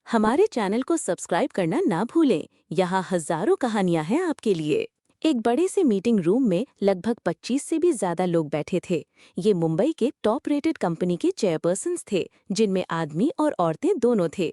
हमारे चैनल को सब्सक्राइब करना ना भूलें। यहाँ हजारों कहानियां हैं आपके लिए। एक बड़े से मीटिंग रूम में लगभग 25 से भी ज्यादा लोग बैठे थे। ये मुंबई के टॉप रेटेड कंपनी के चेयरपर्सन्स थे, जिनमें आदमी और औरतें दोनों थे।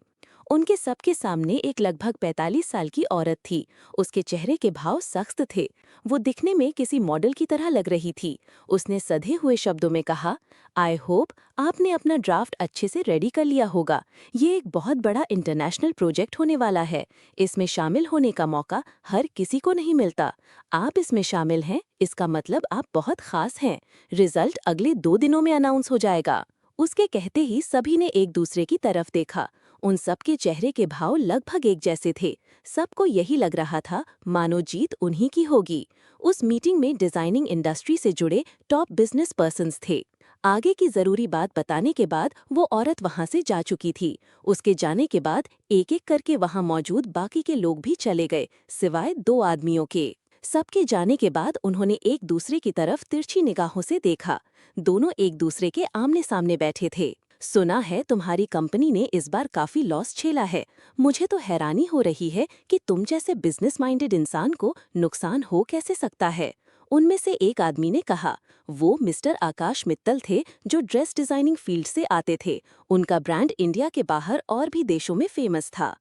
उनके सबके सामने एक लगभग 45 साल की औरत थी। उसके चेहरे के भाव सख्त थे। वो दिखने में किसी मॉडल की तरह लग रही थी। उसने सधे हुए शब्दों में कहा, आई होप आपने अपना ड्राफ्ट अच्छे से रेडी कर लिया होगा। ये एक बहुत बड़ा इंटरनेशनल प्रोजेक्ट होने वाला है। इसमें शामिल होने का मौका हर किसी को नहीं मिलता। आप इसमें शामिल हैं, इसका मतलब आप बहुत खास हैं। रिजल्ट अगले 2 दिनों में अनाउंस हो जाएगा। उसके कहते ही सभी ने एक दूसरे की तरफ देखा। उन सबके चेहरे के भाव लगभग एक जैसे थे। सबको यही लग रहा था मानो जीत उन्हीं की होगी। उस मीटिंग में डिजाइनिंग इंडस्ट्री से जुड़े टॉप बिजनेस पर्सन्स थे। आगे की जरूरी बात बताने के बाद वो औरत वहां से जा चुकी थी। उसके जाने के बाद एक एक करके वहां मौजूद बाकी के लोग भी चले गए, सिवाय 2 आदमियों के। सबके जाने के बाद उन्होंने एक दूसरे की तरफ तिरछी निगाहों से देखा। दोनों एक दूसरे के आमने सामने बैठे थे। सुना है तुम्हारी कंपनी ने इस बार काफी लॉस झेला है। मुझे तो हैरानी हो रही है कि तुम जैसे बिजनेस माइंडेड इंसान को नुकसान हो कैसे सकता है। उनमें से एक आदमी ने कहा। वो मिस्टर आकाश मित्तल थे, जो ड्रेस डिजाइनिंग फील्ड से आते थे। उनका ब्रांड इंडिया के बाहर और भी देशों में फेमस था।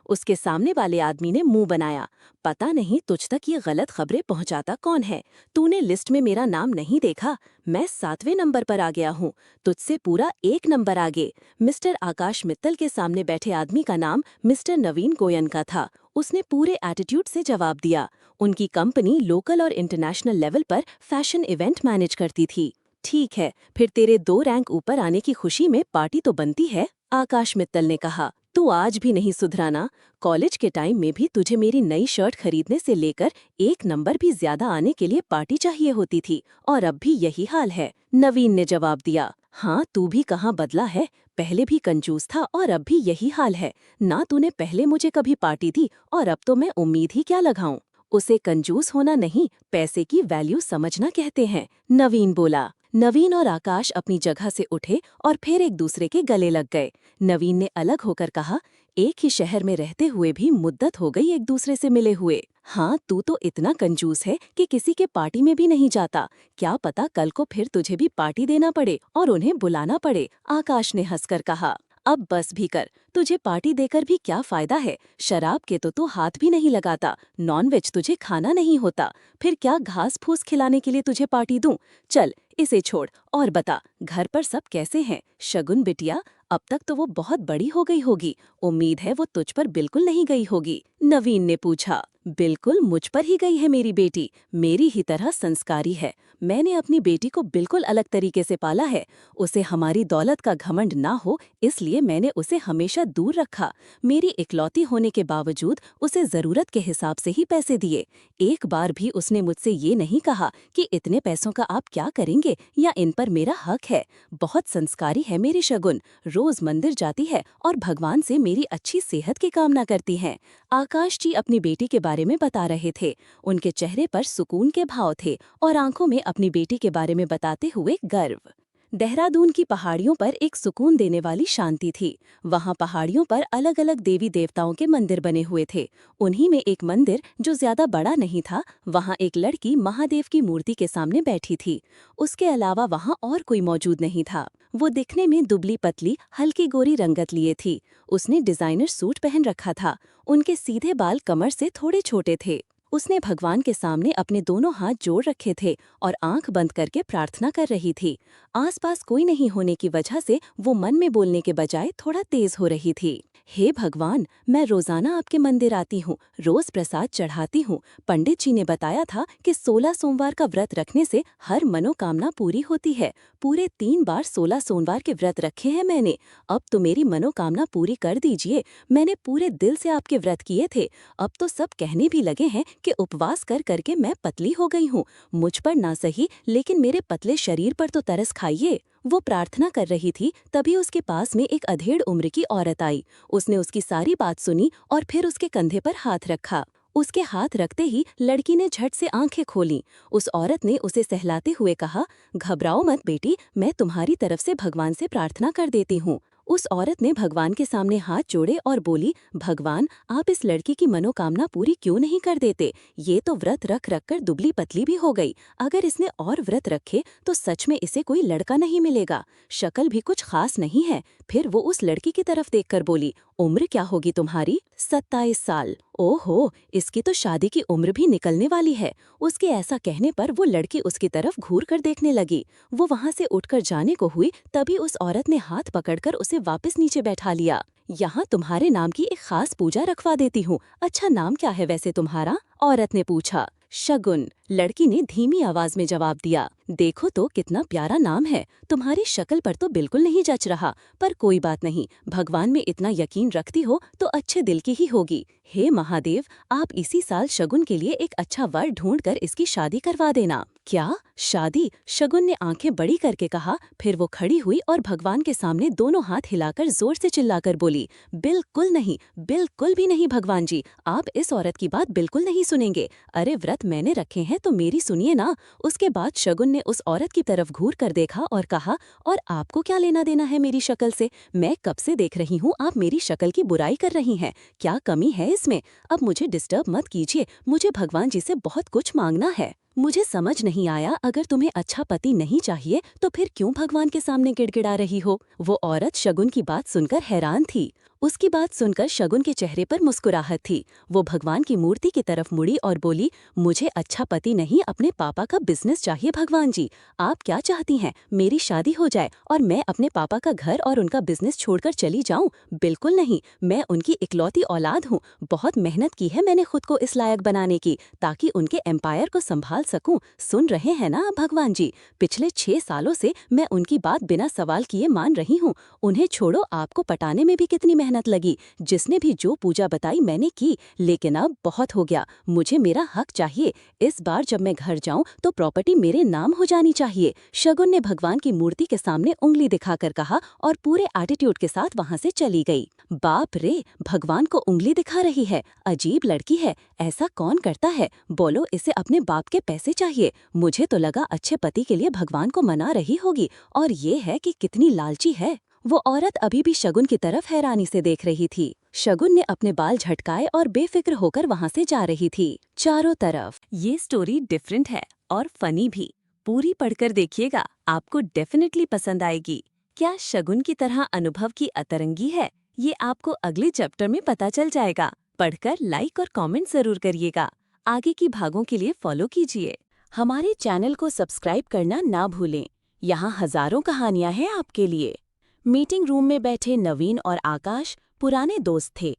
उसके सामने वाले आदमी ने मुंह बनाया। पता नहीं तुझ तक ये गलत खबरें पहुंचाता कौन है। तूने लिस्ट में मेरा नाम नहीं देखा? मैं 7वें नंबर पर आ गया हूँ, तुझसे पूरा 1 नंबर आगे। मिस्टर आकाश मित्तल के सामने बैठे आदमी का नाम मिस्टर नवीन गोयनका था। उसने पूरे एटीट्यूड से जवाब दिया। उनकी कंपनी लोकल और इंटरनेशनल लेवल पर फैशन इवेंट मैनेज करती थी। ठीक है, फिर तेरे 2 रैंक ऊपर आने की खुशी में पार्टी तो बनती है, आकाश मित्तल ने कहा। तू आज भी नहीं सुधराना। कॉलेज के टाइम में भी तुझे मेरी नई शर्ट खरीदने से लेकर 1 नंबर भी ज्यादा आने के लिए पार्टी चाहिए होती थी, और अब भी यही हाल है, नवीन ने जवाब दिया। हाँ, तू भी कहाँ बदला है। पहले भी कंजूस था और अब भी यही हाल है। ना तूने पहले मुझे कभी पार्टी दी, और अब तो मैं उम्मीद ही क्या लगाऊं। उसे कंजूस होना नहीं, पैसे की वैल्यू समझना कहते हैं, नवीन बोला। नवीन और आकाश अपनी जगह से उठे और फिर एक दूसरे के गले लग गए। नवीन ने अलग होकर कहा, एक ही शहर में रहते हुए भी मुद्दत हो गई एक दूसरे से मिले हुए। हाँ, तू तो इतना कंजूस है कि किसी के पार्टी में भी नहीं जाता। क्या पता कल को फिर तुझे भी पार्टी देना पड़े और उन्हें बुलाना पड़े, आकाश ने हंसकर कहा। अब बस भी कर, तुझे पार्टी देकर भी क्या फायदा है। शराब के तो तू हाथ भी नहीं लगाता, नॉनवेज तुझे खाना नहीं होता। फिर क्या घास फूस खिलाने के लिए तुझे पार्टी दूं? चल इसे छोड़ और बता, घर पर सब कैसे हैं? शगुन बिटिया, अब तक तो वो बहुत बड़ी हो गई होगी। उम्मीद है वो तुझ पर बिल्कुल नहीं गई होगी, नवीन ने पूछा। बिल्कुल मुझ पर ही गई है मेरी बेटी, मेरी ही तरह संस्कारी है। मैंने अपनी बेटी को बिल्कुल अलग तरीके से पाला है। उसे हमारी दौलत का घमंड ना हो, इसलिए मैंने उसे हमेशा दूर रखा। मेरी इकलौती होने के बावजूद उसे जरूरत के हिसाब से ही पैसे दिए। एक बार भी उसने मुझसे ये नहीं कहा कि इतने पैसों का आप क्या करेंगे या इन पर मेरा हक है। बहुत संस्कारी है मेरी शगुन, रोज मंदिर जाती है और भगवान से मेरी अच्छी सेहत की कामना करती हैं। आकाश जी अपनी बेटी के बारे में बता रहे थे। उनके चेहरे पर सुकून के भाव थे और आंखों में अपनी बेटी के बारे में बताते हुए गर्व। देहरादून की पहाड़ियों पर एक सुकून देने वाली शांति थी। वहां पहाड़ियों पर अलग अलग देवी देवताओं के मंदिर बने हुए थे। उन्हीं में एक मंदिर जो ज्यादा बड़ा नहीं था, वहां एक लड़की महादेव की मूर्ति के सामने बैठी थी। उसके अलावा वहां और कोई मौजूद नहीं था। वो दिखने में दुबली पतली हल्की गोरी रंगत लिए थी। उसने डिजाइनर सूट पहन रखा था। उनके सीधे बाल कमर से थोड़े छोटे थे। उसने भगवान के सामने अपने दोनों हाथ जोड़ रखे थे और आंख बंद करके प्रार्थना कर रही थी। आसपास कोई नहीं होने की वजह से वो मन में बोलने के बजाय थोड़ा तेज हो रही थी। हे भगवान, मैं रोजाना आपके मंदिर आती हूँ, रोज प्रसाद चढ़ाती हूँ। पंडित जी ने बताया था कि 16 सोमवार का व्रत रखने से हर मनोकामना पूरी होती है। पूरे 3 बार 16 सोमवार के व्रत रखे हैं मैंने। अब तो मेरी मनोकामना पूरी कर दीजिए। मैंने पूरे दिल से आपके व्रत किए थे। अब तो सब कहने भी लगे हैं कि उपवास कर करके मैं पतली हो गई हूँ। मुझ पर ना सही, लेकिन मेरे पतले शरीर पर तो तरस खाइए। वो प्रार्थना कर रही थी, तभी उसके पास में एक अधेड़ उम्र की औरत आई। उसने उसकी सारी बात सुनी और फिर उसके कंधे पर हाथ रखा। उसके हाथ रखते ही लड़की ने झट से आंखें खोलीं। उस औरत ने उसे सहलाते हुए कहा, घबराओ मत बेटी, मैं तुम्हारी तरफ से भगवान से प्रार्थना कर देती हूँ। उस औरत ने भगवान के सामने हाथ जोड़े और बोली, भगवान, आप इस लड़की की मनोकामना पूरी क्यों नहीं कर देते? ये तो व्रत रख रख कर दुबली पतली भी हो गई। अगर इसने और व्रत रखे तो सच में इसे कोई लड़का नहीं मिलेगा। शक्ल भी कुछ खास नहीं है। फिर वो उस लड़की की तरफ देखकर बोली, उम्र क्या होगी तुम्हारी? 27 साल। ओहो, इसकी तो शादी की उम्र भी निकलने वाली है। उसके ऐसा कहने पर वो लड़की उसकी तरफ घूर कर देखने लगी। वो वहां से उठकर जाने को हुई, तभी उस औरत ने हाथ पकड़कर उसे वापस नीचे बैठा लिया। यहाँ तुम्हारे नाम की एक खास पूजा रखवा देती हूँ। अच्छा, नाम क्या है वैसे तुम्हारा? औरत ने पूछा। शगुन, लड़की ने धीमी आवाज में जवाब दिया। देखो तो कितना प्यारा नाम है। तुम्हारी शक्ल पर तो बिल्कुल नहीं जच रहा, पर कोई बात नहीं, भगवान में इतना यकीन रखती हो तो अच्छे दिल की ही होगी। हे महादेव, आप इसी साल शगुन के लिए एक अच्छा वर ढूंढकर इसकी शादी करवा देना। क्या शादी? शगुन ने आंखें बड़ी करके कहा। फिर वो खड़ी हुई और भगवान के सामने दोनों हाथ हिलाकर जोर से चिल्लाकर बोली, बिल्कुल नहीं, बिल्कुल भी नहीं भगवान जी, आप इस औरत की बात बिल्कुल नहीं सुनेंगे। अरे व्रत मैंने रखे हैं तो मेरी सुनिए ना। उसके बाद शगुन ने उस औरत की तरफ घूर कर देखा और कहा, और आपको क्या लेना देना है मेरी शक्ल से? मैं कब से देख रही हूँ आप मेरी शक्ल की बुराई कर रही हैं। क्या कमी है इसमें? अब मुझे डिस्टर्ब मत कीजिए, मुझे भगवान जी से बहुत कुछ मांगना है। मुझे समझ नहीं आया, अगर तुम्हें अच्छा पति नहीं चाहिए तो फिर क्यों भगवान के सामने गिड़गिड़ा रही हो? वो औरत शगुन की बात सुनकर हैरान थी। उसकी बात सुनकर शगुन के चेहरे पर मुस्कुराहट थी। वो भगवान की मूर्ति की तरफ मुड़ी और बोली, मुझे अच्छा पति नहीं, अपने पापा का बिजनेस चाहिए भगवान जी। आप क्या चाहती हैं, मेरी शादी हो जाए और मैं अपने पापा का घर और उनका बिजनेस छोड़कर चली जाऊं? बिल्कुल नहीं, मैं उनकी इकलौती औलाद हूँ। बहुत मेहनत की है मैंने खुद को इस लायक बनाने की, ताकि उनके एम्पायर को संभाल सकूं। सुन रहे हैं ना आप भगवान जी? पिछले 6 सालों से मैं उनकी बात बिना सवाल किए मान रही हूँ। उन्हें छोड़ो, आपको पटाने में भी कितनी मेहनत लगी। जिसने भी जो पूजा बताई मैंने की, लेकिन अब बहुत हो गया। मुझे मेरा हक चाहिए। इस बार जब मैं घर जाऊं तो प्रॉपर्टी मेरे नाम हो जानी चाहिए। शगुन ने भगवान की मूर्ति के सामने उंगली दिखाकर कहा और पूरे एटीट्यूड के साथ वहां से चली गई। बाप रे, भगवान को उंगली दिखा रही है। अजीब लड़की है, ऐसा कौन करता है? बोलो, इसे अपने बाप के पैसे चाहिए। मुझे तो लगा अच्छे पति के लिए भगवान को मना रही होगी, और ये है कि कितनी लालची है। वो औरत अभी भी शगुन की तरफ हैरानी से देख रही थी। शगुन ने अपने बाल झटकाए और बेफिक्र होकर वहां से जा रही थी। चारों तरफ ये स्टोरी डिफरेंट है और फनी भी। पूरी पढ़कर देखिएगा, आपको डेफिनेटली पसंद आएगी। क्या शगुन की तरह अनुभव की अतरंगी है? ये आपको अगले चैप्टर में पता चल जाएगा। पढ़कर लाइक और कमेंट जरूर करिएगा। आगे की भागों के लिए फॉलो कीजिए। हमारे चैनल को सब्सक्राइब करना ना भूलें। यहाँ हजारों कहानियां हैं आपके लिए। मीटिंग रूम में बैठे नवीन और आकाश पुराने दोस्त थे।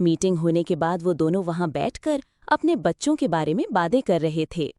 मीटिंग होने के बाद वो दोनों वहां बैठकर अपने बच्चों के बारे में बातें कर रहे थे।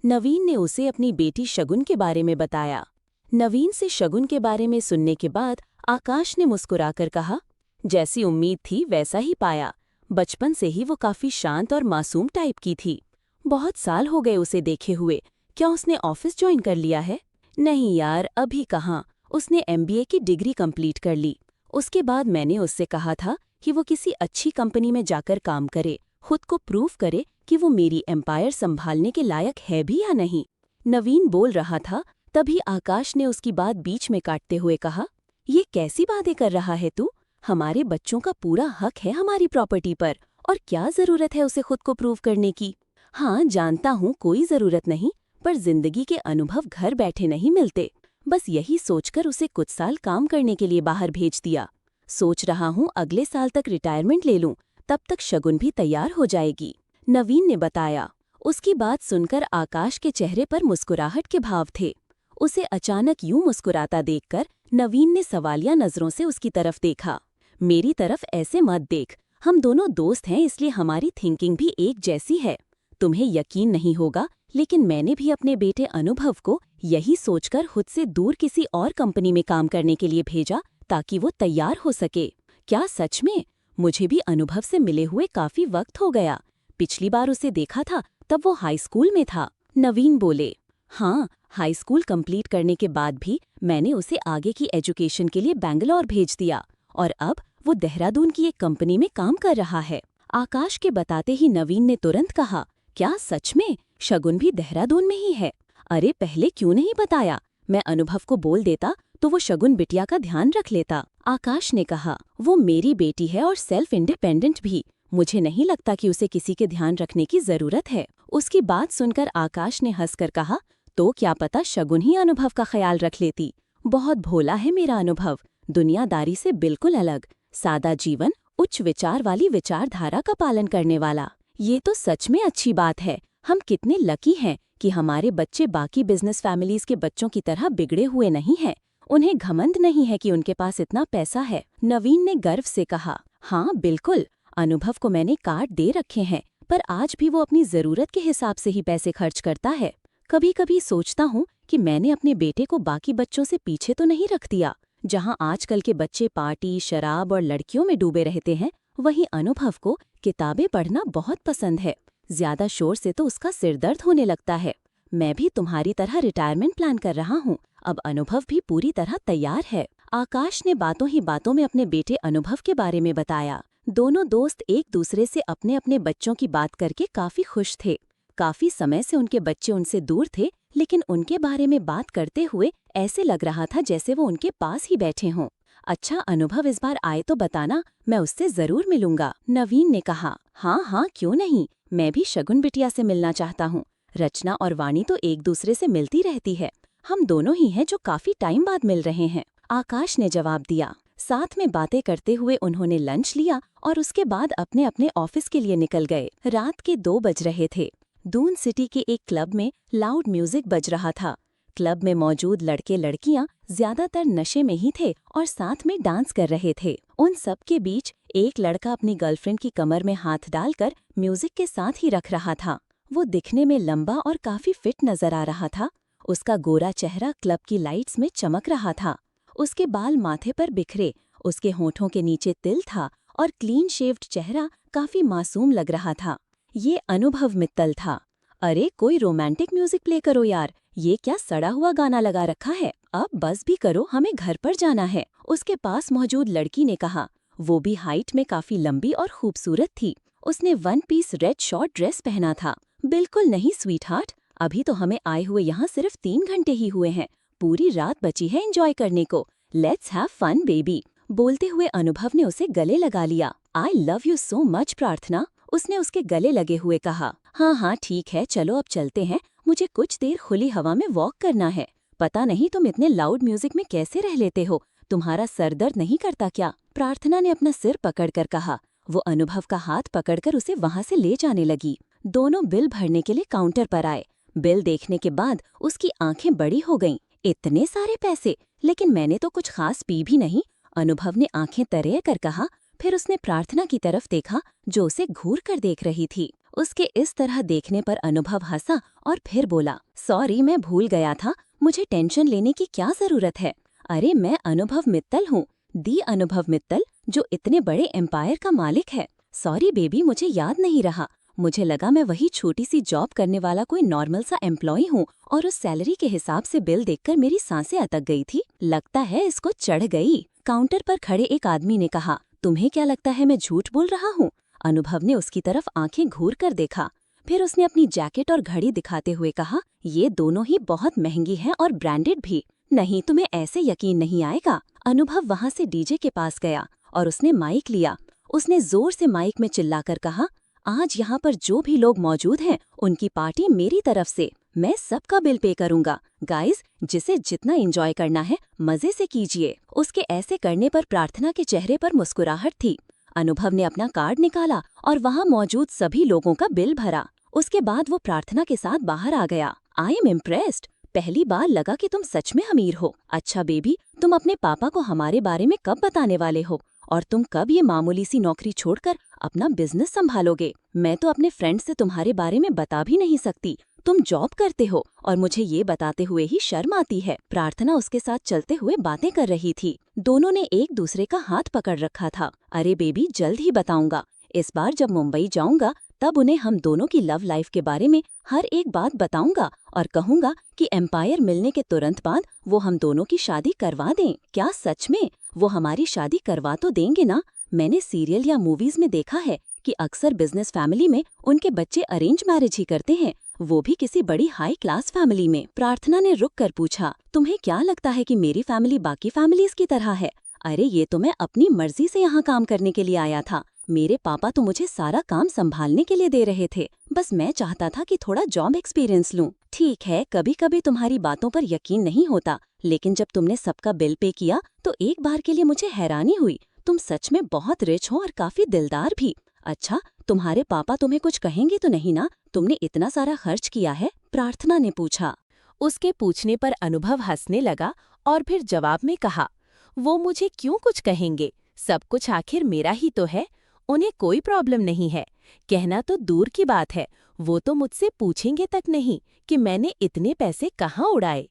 नवीन ने उसे अपनी बेटी शगुन के बारे में बताया। नवीन से शगुन के बारे में सुनने के बाद आकाश ने मुस्कुराकर कहा, जैसी उम्मीद थी वैसा ही पाया। बचपन से ही वो काफी शांत और मासूम टाइप की थी। बहुत साल हो गए उसे देखे हुए। क्या उसने ऑफिस ज्वाइन कर लिया है? नहीं यार, अभी कहाँ। उसने MBA की डिग्री कंप्लीट कर ली। उसके बाद मैंने उससे कहा था कि वो किसी अच्छी कंपनी में जाकर काम करे, खुद को प्रूव करे कि वो मेरी एम्पायर संभालने के लायक है भी या नहीं। नवीन बोल रहा था, तभी आकाश ने उसकी बात बीच में काटते हुए कहा, ये कैसी बातें कर रहा है तू? हमारे बच्चों का पूरा हक है हमारी प्रॉपर्टी पर, और क्या जरूरत है उसे खुद को प्रूव करने की? हाँ, जानता हूँ कोई जरूरत नहीं, पर जिंदगी के अनुभव घर बैठे नहीं मिलते। बस यही सोचकर उसे कुछ साल काम करने के लिए बाहर भेज दिया। सोच रहा हूँ अगले साल तक रिटायरमेंट ले लूं, तब तक शगुन भी तैयार हो जाएगी, नवीन ने बताया। उसकी बात सुनकर आकाश के चेहरे पर मुस्कुराहट के भाव थे। उसे अचानक यूं मुस्कुराता देखकर नवीन ने सवालिया नजरों से उसकी तरफ देखा। मेरी तरफ ऐसे मत देख, हम दोनों दोस्त हैं, इसलिए हमारी थिंकिंग भी एक जैसी है। तुम्हें यकीन नहीं होगा, लेकिन मैंने भी अपने बेटे अनुभव को यही सोचकर खुद से दूर किसी और कंपनी में काम करने के लिए भेजा, ताकि वो तैयार हो सके। क्या सच में? मुझे भी अनुभव से मिले हुए काफी वक्त हो गया। पिछली बार उसे देखा था तब वो हाई स्कूल में था। नवीन बोले। हाँ, हाई स्कूल कंप्लीट करने के बाद भी मैंने उसे आगे की एजुकेशन के लिए बेंगलोर भेज दिया, और अब वो देहरादून की एक कंपनी में काम कर रहा है। आकाश के बताते ही नवीन ने तुरंत कहा, क्या सच में? शगुन भी देहरादून में ही है? अरे पहले क्यों नहीं बताया? मैं अनुभव को बोल देता तो वो शगुन बिटिया का ध्यान रख लेता। आकाश ने कहा, वो मेरी बेटी है और सेल्फ इंडिपेंडेंट भी। मुझे नहीं लगता कि उसे किसी के ध्यान रखने की जरूरत है। उसकी बात सुनकर आकाश ने हंसकर कहा, तो क्या पता शगुन ही अनुभव का ख्याल रख लेती। बहुत भोला है मेरा अनुभव, दुनियादारी से बिल्कुल अलग, सादा जीवन, उच्च विचार वाली विचारधारा का पालन करने वाला। ये तो सच में अच्छी बात है। हम कितने लकी हैं कि हमारे बच्चे बाकी बिजनेस फैमिलीज के बच्चों की तरह बिगड़े हुए नहीं हैं। उन्हें घमंड नहीं है कि उनके पास इतना पैसा है। नवीन ने गर्व से कहा, हाँ बिल्कुल, अनुभव को मैंने कार्ड दे रखे हैं, पर आज भी वो अपनी जरूरत के हिसाब से ही पैसे खर्च करता है। कभी कभी सोचता हूँ कि मैंने अपने बेटे को बाकी बच्चों से पीछे तो नहीं रख दिया। जहाँ आजकल के बच्चे पार्टी, शराब और लड़कियों में डूबे रहते हैं, वहीं अनुभव को किताबें पढ़ना बहुत पसंद है। ज्यादा शोर से तो उसका सिरदर्द होने लगता है। मैं भी तुम्हारी तरह रिटायरमेंट प्लान कर रहा हूँ। अब अनुभव भी पूरी तरह तैयार है। आकाश ने बातों ही बातों में अपने बेटे अनुभव के बारे में बताया। दोनों दोस्त एक दूसरे से अपने अपने बच्चों की बात करके काफी खुश थे। काफी समय से उनके बच्चे उनसे दूर थे, लेकिन उनके बारे में बात करते हुए ऐसे लग रहा था जैसे वो उनके पास ही बैठे हों। अच्छा अनुभव इस बार आए तो बताना, मैं उससे जरूर मिलूंगा। नवीन ने कहा, हाँ हाँ क्यों नहीं, मैं भी शगुन बिटिया से मिलना चाहता हूँ। रचना और वाणी तो एक दूसरे से मिलती रहती है। हम दोनों ही हैं जो काफी टाइम बाद मिल रहे हैं। आकाश ने जवाब दिया। साथ में बातें करते हुए उन्होंने लंच लिया और उसके बाद अपने अपने ऑफिस के लिए निकल गए। रात के 2 बज रहे थे। दून सिटी के एक क्लब में लाउड म्यूजिक बज रहा था। क्लब में मौजूद लड़के लड़कियां ज्यादातर नशे में ही थे और साथ में डांस कर रहे थे। उन सब के बीच एक लड़का अपनी गर्लफ्रेंड की कमर में हाथ डालकर म्यूजिक के साथ ही रख रहा था। वो दिखने में लंबा और काफी फिट नजर आ रहा था। उसका गोरा चेहरा क्लब की लाइट्स में चमक रहा था। उसके बाल माथे पर बिखरे, उसके होठों के नीचे तिल था और क्लीन शेव्ड चेहरा काफी मासूम लग रहा था। ये अनुभव मित्तल था। अरे कोई रोमांटिक म्यूजिक प्ले करो यार, ये क्या सड़ा हुआ गाना लगा रखा है। अब बस भी करो, हमें घर पर जाना है। उसके पास मौजूद लड़की ने कहा। वो भी हाइट में काफी लंबी और खूबसूरत थी। उसने 1 पीस रेड शॉर्ट ड्रेस पहना था। बिल्कुल नहीं स्वीटहार्ट, अभी तो हमें आए हुए यहाँ सिर्फ 3 घंटे ही हुए हैं। पूरी रात बची है एंजॉय करने को। Let's have fun baby. बोलते हुए अनुभव ने उसे गले लगा लिया। I love you so much Prarthana, उसने उसके गले लगे हुए कहा। हाँ हाँ ठीक है, चलो अब चलते हैं, मुझे कुछ देर खुली हवा में वॉक करना है। पता नहीं तुम इतने लाउड म्यूजिक में कैसे रह लेते हो, तुम्हारा सर दर्द नहीं करता क्या? प्रार्थना ने अपना सिर पकड़कर कहा। वो अनुभव का हाथ पकड़कर उसे वहां से ले जाने लगी। दोनों बिल भरने के लिए काउंटर पर आए। बिल देखने के बाद उसकी आंखें बड़ी हो गईं। इतने सारे पैसे, लेकिन मैंने तो कुछ खास पी भी नहीं, अनुभव ने आंखें तरे कर कहा। फिर उसने प्रार्थना की तरफ देखा जो उसे घूर कर देख रही थी। उसके इस तरह देखने पर अनुभव हंसा और फिर बोला, सॉरी मैं भूल गया था, मुझे टेंशन लेने की क्या जरूरत है। अरे मैं अनुभव मित्तल हूँ, दी अनुभव मित्तल, जो इतने बड़े एम्पायर का मालिक है। सॉरी बेबी, मुझे याद नहीं रहा। मुझे लगा मैं वही छोटी सी जॉब करने वाला कोई नॉर्मल सा एम्प्लॉय हूँ और उस सैलरी के हिसाब से बिल देखकर मेरी सांसें अटक गई थी। लगता है इसको चढ़ गई। काउंटर पर खड़े एक आदमी ने कहा, तुम्हें क्या लगता है मैं झूठ बोल रहा हूँ? अनुभव ने उसकी तरफ आंखें घूर कर देखा। फिर उसने अपनी जैकेट और घड़ी दिखाते हुए कहा, ये दोनों ही बहुत महंगी हैं और ब्रांडेड भी। नहीं, तुम्हें ऐसे यकीन नहीं आएगा। अनुभव वहाँ से डीजे के पास गया और उसने माइक लिया। उसने जोर से माइक में चिल्लाकर कहा, आज यहाँ पर जो भी लोग मौजूद हैं उनकी पार्टी मेरी तरफ से, मैं सबका बिल पे करूंगा। गाइस, जिसे जितना एंजॉय करना है मजे से कीजिए। उसके ऐसे करने पर प्रार्थना के चेहरे पर मुस्कुराहट थी। अनुभव ने अपना कार्ड निकाला और वहाँ मौजूद सभी लोगों का बिल भरा। उसके बाद वो प्रार्थना के साथ बाहर आ गया। आई एम इम्प्रेस्ड, पहली बार लगा कि तुम सच में अमीर हो। अच्छा बेबी, तुम अपने पापा को हमारे बारे में कब बताने वाले हो और तुम कब ये मामूली सी नौकरी छोड़कर अपना बिजनेस संभालोगे? मैं तो अपने फ्रेंड से तुम्हारे बारे में बता भी नहीं सकती। तुम जॉब करते हो और मुझे ये बताते हुए ही शर्म आती है। प्रार्थना उसके साथ चलते हुए बातें कर रही थी। दोनों ने एक दूसरे का हाथ पकड़ रखा था। अरे बेबी, जल्द ही बताऊंगा। इस बार जब मुंबई जाऊंगा तब उन्हें हम दोनों की लव लाइफ के बारे में हर एक बात बताऊंगा और कहूंगा कि एम्पायर मिलने के तुरंत बाद वो हम दोनों की शादी करवा दें। क्या सच में वो हमारी शादी करवा तो देंगे ना? मैंने सीरियल या मूवीज में देखा है कि अक्सर बिजनेस फैमिली में उनके बच्चे अरेंज मैरिज ही करते हैं, वो भी किसी बड़ी हाई क्लास फैमिली में। प्रार्थना ने रुक कर पूछा, तुम्हें क्या लगता है कि मेरी फैमिली बाकी फैमिलीज की तरह है? अरे ये तो मैं अपनी मर्जी से यहाँ काम करने के लिए आया था। मेरे पापा तो मुझे सारा काम संभालने के लिए दे रहे थे, बस मैं चाहता था कि थोड़ा जॉब एक्सपीरियंस लूँ। ठीक है, कभी कभी तुम्हारी बातों पर यकीन नहीं होता, लेकिन जब तुमने सबका बिल पे किया तो एक बार के लिए मुझे हैरानी हुई। तुम सच में बहुत रिच हो और काफी दिलदार भी। अच्छा, तुम्हारे पापा तुम्हें कुछ कहेंगे तो नहीं ना? तुमने इतना सारा खर्च किया है, प्रार्थना ने पूछा। उसके पूछने पर अनुभव हंसने लगा और फिर जवाब में कहा, वो मुझे क्यों कुछ कहेंगे, सब कुछ आखिर मेरा ही तो है। उन्हें कोई प्रॉब्लम नहीं है, कहना तो दूर की बात है, वो तो मुझसे पूछेंगे तक नहीं कि मैंने इतने पैसे कहाँ उड़ाए।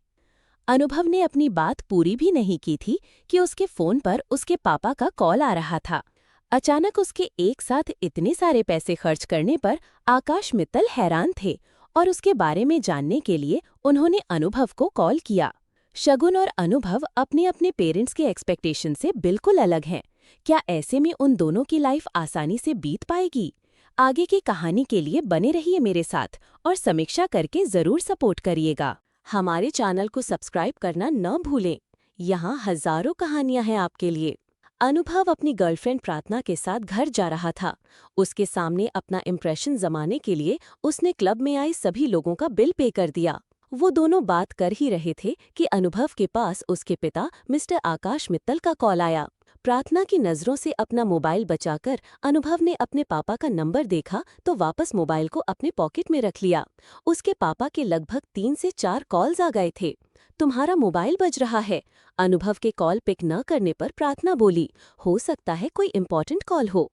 अनुभव ने अपनी बात पूरी भी नहीं की थी कि उसके फोन पर उसके पापा का कॉल आ रहा था। अचानक उसके एक साथ इतने सारे पैसे खर्च करने पर आकाश मित्तल हैरान थे और उसके बारे में जानने के लिए उन्होंने अनुभव को कॉल किया। शगुन और अनुभव अपने अपने पेरेंट्स के एक्सपेक्टेशन से बिल्कुल अलग हैं। क्या ऐसे में उन दोनों की लाइफ आसानी से बीत पाएगी? आगे की कहानी के लिए बने रहिए मेरे साथ और समीक्षा करके जरूर सपोर्ट करिएगा। हमारे चैनल को सब्सक्राइब करना न भूलें। यहाँ हजारों कहानियां हैं आपके लिए। अनुभव अपनी गर्लफ्रेंड प्रार्थना के साथ घर जा रहा था। उसके सामने अपना इम्प्रेशन जमाने के लिए उसने क्लब में आए सभी लोगों का बिल पे कर दिया। वो दोनों बात कर ही रहे थे कि अनुभव के पास उसके पिता मिस्टर आकाश मित्तल का कॉल आया। प्रार्थना की नजरों से अपना मोबाइल बचाकर अनुभव ने अपने पापा का नंबर देखा तो वापस मोबाइल को अपने पॉकेट में रख लिया। उसके पापा के लगभग 3 से 4 कॉल्स आ गए थे। तुम्हारा मोबाइल बज रहा है। अनुभव के कॉल पिक न करने पर प्रार्थना बोली, हो सकता है कोई इम्पोर्टेंट कॉल हो।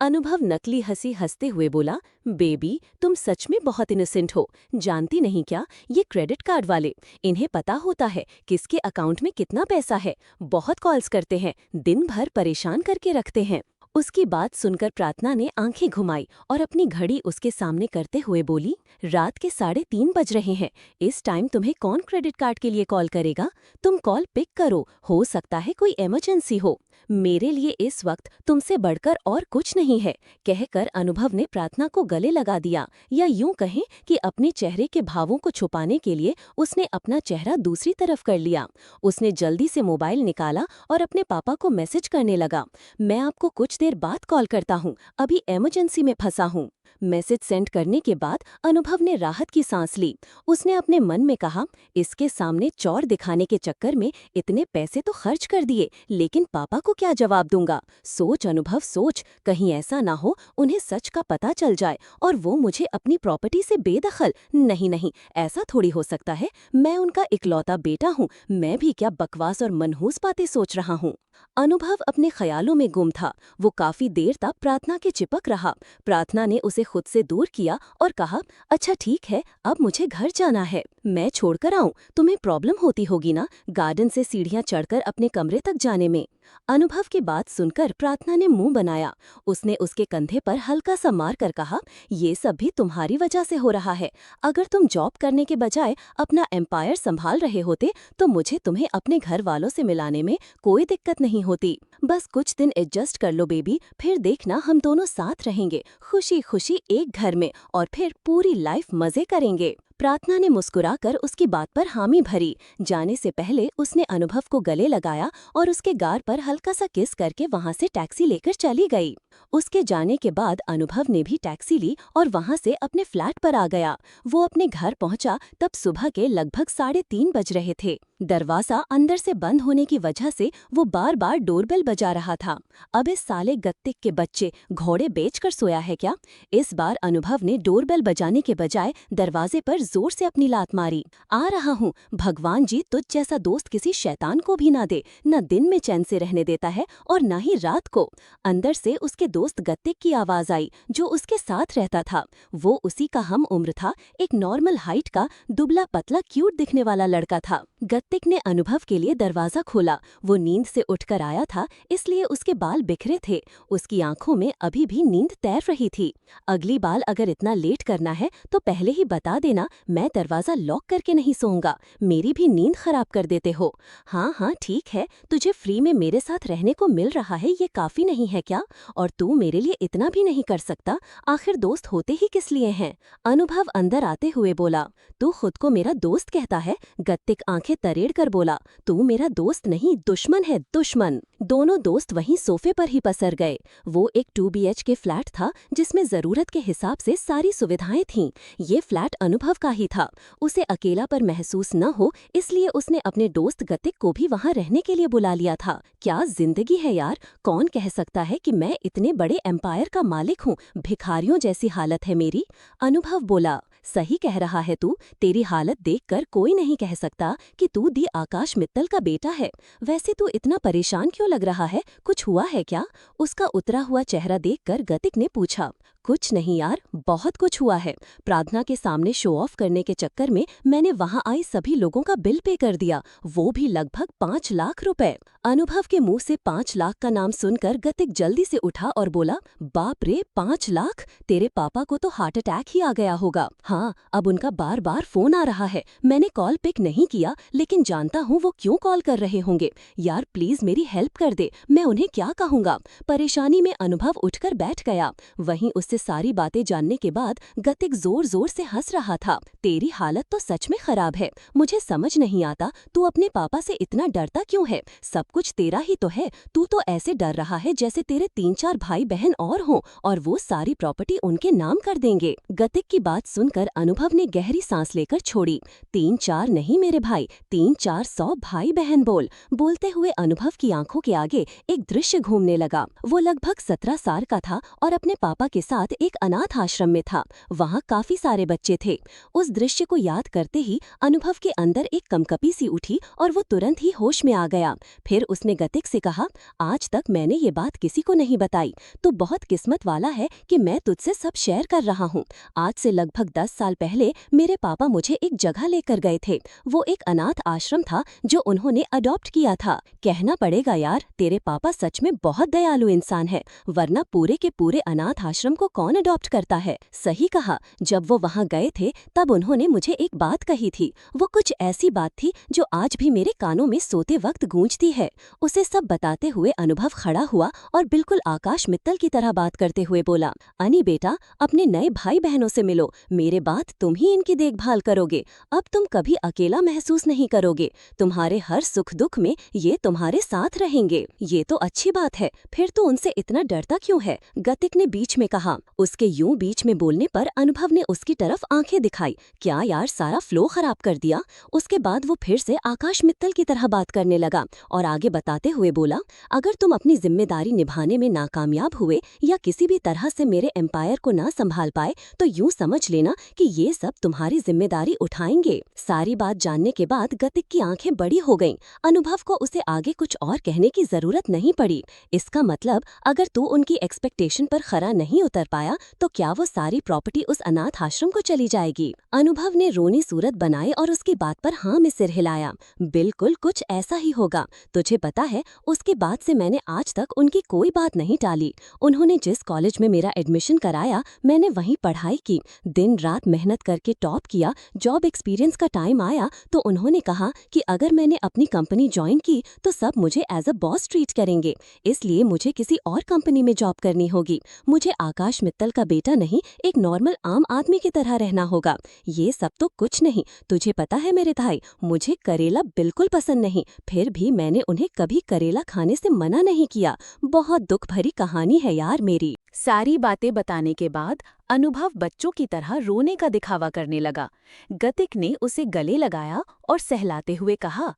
अनुभव नकली हंसी हंसते हुए बोला, बेबी तुम सच में बहुत इनोसेंट हो। जानती नहीं क्या, ये क्रेडिट कार्ड वाले, इन्हें पता होता है किसके अकाउंट में कितना पैसा है। बहुत कॉल्स करते हैं, दिन भर परेशान करके रखते हैं। उसकी बात सुनकर प्रार्थना ने आंखें घुमाई और अपनी घड़ी उसके सामने करते हुए बोली, रात के 3:30 बज रहे हैं, इस टाइम तुम्हें कौन क्रेडिट कार्ड के लिए कॉल करेगा? तुम कॉल पिक करो, हो सकता है कोई इमरजेंसी हो। मेरे लिए इस वक्त तुमसे बढ़कर और कुछ नहीं है, कहकर अनुभव ने प्रार्थना को गले लगा दिया, या यूं कहें कि अपने चेहरे के भावों को छुपाने के लिए उसने अपना चेहरा दूसरी तरफ कर लिया। उसने जल्दी से मोबाइल निकाला और अपने पापा को मैसेज करने लगा, मैं आपको कुछ देर बाद कॉल करता हूँ, अभी इमरजेंसी में फंसा हूँ। मैसेज सेंड करने के बाद अनुभव ने राहत की सांस ली। उसने अपने मन में कहा, इसके सामने चौर दिखाने के चक्कर में इतने पैसे तो खर्च कर दिए, लेकिन पापा को क्या जवाब दूंगा? सोच अनुभव सोच, कहीं ऐसा ना हो उन्हें सच का पता चल जाए और वो मुझे अपनी प्रॉपर्टी से बेदखल। नहीं नहीं, ऐसा थोड़ी हो सकता है, मैं उनका इकलौता बेटा हूँ, मैं भी क्या बकवास और मनहूस बातें सोच रहा हूँ। अनुभव अपने ख्यालों में गुम था। वो काफी देर तक प्रार्थना के चिपक रहा। प्रार्थना ने उसे खुद से दूर किया और कहा, अच्छा ठीक है, अब मुझे घर जाना है, मैं छोड़कर आऊं? तुम्हें प्रॉब्लम होती होगी ना गार्डन से सीढ़ियां चढ़कर अपने कमरे तक जाने में? अनुभव की बात सुनकर प्रार्थना ने मुंह बनाया। उसने उसके कंधे पर हल्का सा मार कर कहा, ये सब भी तुम्हारी वजह से हो रहा है। अगर तुम जॉब करने के बजाय अपना एम्पायर संभाल रहे होते तो मुझे तुम्हें अपने घर वालों से मिलाने में कोई दिक्कत नहीं होती। बस कुछ दिन एडजस्ट कर लो बेबी, फिर देखना हम दोनों साथ रहेंगे, खुशी खुशी एक घर में, और फिर पूरी लाइफ मजे करेंगे। प्रार्थना ने मुस्कुराकर उसकी बात पर हामी भरी। जाने से पहले उसने अनुभव को गले लगाया और उसके गाल पर हल्का सा किस करके वहां से टैक्सी लेकर चली गई। उसके जाने के बाद अनुभव ने भी टैक्सी ली और वहां से अपने फ्लैट पर आ गया। वो अपने घर पहुंचा तब सुबह के लगभग 3:30 बज रहे थे। दरवाजा अंदर से बंद होने की वजह से वो बार बार डोरबेल बजा रहा था। अब इस साले गत्तिक के बच्चे घोड़े बेचकर सोया है क्या? इस बार अनुभव ने डोरबेल बजाने के बजाय दरवाजे पर जोर से अपनी लात मारी। आ रहा हूँ, भगवान जी तुझ जैसा दोस्त किसी शैतान को भी ना दे, न दिन में चैन से रहने देता है और न ही रात को। अंदर से उसके दोस्त गत्तिक की आवाज आई जो उसके साथ रहता था। वो उसी का हम उम्र था, एक नॉर्मल हाइट का दुबला पतला क्यूट दिखने वाला लड़का था। गत्तिक ने अनुभव के लिए दरवाजा खोला। वो नींद से उठकर आया था, इसलिए उसके बाल बिखरे थे। उसकी आंखों में अभी भी नींद तैर रही थी। अगली बार अगर इतना लेट करना है तो पहले ही बता देना, मैं दरवाजा लॉक करके नहीं सोऊंगा, मेरी भी नींद खराब कर देते हो। हाँ हाँ ठीक है, तुझे फ्री में मेरे साथ रहने को मिल रहा है, ये काफी नहीं है क्या? और तू तू मेरे लिए इतना भी नहीं कर सकता? आखिर दोस्त होते ही किस लिए हैं? अनुभव अंदर आते हुए बोला। तू खुद को मेरा दोस्त कहता है? गत्तिक आंखें तरेड़ कर बोला। तू मेरा दोस्त नहीं, दुश्मन है, दुश्मन। दोनों दोस्त वहीं सोफे पर ही पसर गए। वो एक 2 BHK फ्लैट था जिसमें जरूरत के हिसाब से सारी सुविधाएं थीं। ये फ्लैट अनुभव का ही था। उसे अकेलापन महसूस न हो इसलिए उसने अपने दोस्त गतिक को भी वहां रहने के लिए बुला लिया था। क्या जिंदगी है यार! कौन कह सकता है कि मैं इतने बड़े एम्पायर का मालिक हूँ? भिखारियों जैसी हालत है मेरी। अनुभव बोला। सही कह रहा है तू। तेरी हालत देखकर कोई नहीं कह सकता कि तू दी आकाश मित्तल का बेटा है। वैसे तू इतना परेशान क्यों लग रहा है? कुछ हुआ है क्या? उसका उतरा हुआ चेहरा देखकर गतिक ने पूछा। कुछ नहीं यार, बहुत कुछ हुआ है। प्रार्थना के सामने शो ऑफ करने के चक्कर में मैंने वहां आई सभी लोगों का बिल पे कर दिया, वो भी लगभग 5 लाख रुपए। अनुभव के मुंह से 5 लाख का नाम सुनकर गतिक जल्दी से उठा और बोला, बाप रे, 5 लाख? तेरे पापा को तो हार्ट अटैक ही आ गया होगा। हाँ, अब उनका बार बार फोन आ रहा है। मैंने कॉल पिक नहीं किया, लेकिन जानता हूँ वो क्यों कॉल कर रहे होंगे। यार प्लीज मेरी हेल्प कर दे, मैं उन्हें क्या कहूँगा? परेशानी में अनुभव उठकर बैठ गया। वहीं उससे सारी बातें जानने के बाद गतिक जोर जोर से हंस रहा था। तेरी हालत तो सच में खराब है। मुझे समझ नहीं आता तू अपने पापा से इतना डरता क्यों है? सब कुछ तेरा ही तो है। तू तो ऐसे डर रहा है जैसे तेरे 3-4 भाई बहन और हों और वो सारी प्रॉपर्टी उनके नाम कर देंगे। गतिक की बात सुनकर अनुभव ने गहरी सांस लेकर छोड़ी। 3-4 नहीं मेरे भाई, 300-400 भाई बहन बोल। बोलते हुए अनुभव की आंखों के आगे एक दृश्य घूमने लगा। वो लगभग 17 साल का था और अपने पापा के साथ एक अनाथ आश्रम में था। वहाँ काफी सारे बच्चे थे। उस दृश्य को याद करते ही अनुभव के अंदर एक कंपकपी सी उठी और वो तुरंत ही होश में आ गया। फिर उसने गतिक से कहा, आज तक मैंने ये बात किसी को नहीं बताई। तू बहुत किस्मत वाला है कि मैं तुझसे सब शेयर कर रहा हूँ। आज से लगभग 10 साल पहले मेरे पापा मुझे एक जगह लेकर गए थे। वो एक अनाथ आश्रम था जो उन्होंने अडॉप्ट किया था। कहना पड़ेगा यार, तेरे पापा सच में बहुत दयालु इंसान है, वरना पूरे के पूरे अनाथ आश्रम को कौन अडॉप्ट करता है? सही कहा। जब वो वहाँ गए थे तब उन्होंने मुझे एक बात कही थी। वो कुछ ऐसी बात थी जो आज भी मेरे कानों में सोते वक्त गूंजती है। उसे सब बताते हुए अनुभव खड़ा हुआ और बिल्कुल आकाश मित्तल की तरह बात करते हुए बोला, अनी बेटा, अपने नए भाई बहनों से मिलो। मेरे बाद तुम ही इनकी देखभाल करोगे। अब तुम कभी अकेला महसूस नहीं करोगे। तुम्हारे हर सुख दुख में ये तुम्हारे साथ रहेंगे। ये तो अच्छी बात है। फिर तो उनसे इतना डरता क्यों है? गतिक ने बीच में कहा। उसके यूं बीच में बोलने पर अनुभव ने उसकी तरफ आंखें दिखाई। क्या यार, सारा फ्लो खराब कर दिया। उसके बाद वो फिर से आकाश मित्तल की तरह बात करने लगा और आगे बताते हुए बोला, अगर तुम अपनी जिम्मेदारी निभाने में नाकामयाब हुए या किसी भी तरह से मेरे एम्पायर को ना संभाल पाए तो यूं समझ लेना कि ये सब तुम्हारी जिम्मेदारी उठाएंगे। सारी बात जानने के बाद गतिक की आंखें बड़ी हो गईं। अनुभव को उसे आगे कुछ और कहने की जरूरत नहीं पड़ी। इसका मतलब अगर तू उनकी एक्सपेक्टेशन पर खरा नहीं उतर पाया तो क्या वो सारी प्रॉपर्टी उस अनाथ आश्रम को चली जाएगी? अनुभव ने रोनी सूरत बनाई और उसकी बात पर हाँ में सिर हिलाया। बिल्कुल कुछ ऐसा ही होगा। तुझे पता है, उसके बाद से मैंने आज तक उनकी कोई बात नहीं टाली। उन्होंने जिस कॉलेज में मेरा एडमिशन कराया मैंने वहीं पढ़ाई की, दिन रात मेहनत करके टॉप किया। जॉब एक्सपीरियंस का टाइम आया तो उन्होंने कहा कि अगर मैंने अपनी कंपनी ज्वाइन की तो सब मुझे एज अ बॉस ट्रीट करेंगे, इसलिए मुझे किसी और कंपनी में जॉब करनी होगी। मुझे आकाश मित्तल का बेटा नहीं, एक नॉर्मल आम आदमी की तरह रहना होगा। ये सब तो कुछ नहीं। तुझे पता है मेरे भाई, मुझे करेला बिल्कुल पसंद नहीं, फिर भी मैंने उन्हें कभी करेला खाने से मना नहीं किया। बहुत दुख भरी कहानी है यार मेरी। सारी बातें बताने के बाद अनुभव बच्चों की तरह रोने का दिखावा करने लगा। गतिक ने उसे गले लगाया और सहलाते हुए कहा,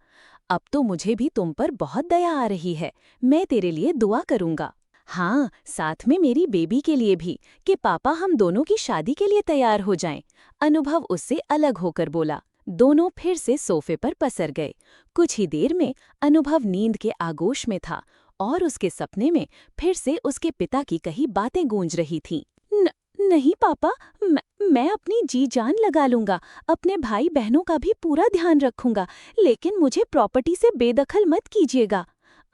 अब तो मुझे भी तुम पर बहुत दया आ रही है। मैं तेरे लिए दुआ करूंगा। हाँ, साथ में मेरी बेबी के लिए भी, कि पापा हम दोनों की शादी के लिए तैयार हो जाएं। अनुभव उससे अलग होकर बोला। दोनों फिर से सोफे पर पसर गए। कुछ ही देर में अनुभव नींद के आगोश में था और उसके सपने में फिर से उसके पिता की कही बातें गूंज रही थीं। नहीं पापा, मैं अपनी जी जान लगा लूंगा, अपने भाई बहनों का भी पूरा ध्यान रखूंगा, लेकिन मुझे प्रॉपर्टी से बेदखल मत कीजिएगा।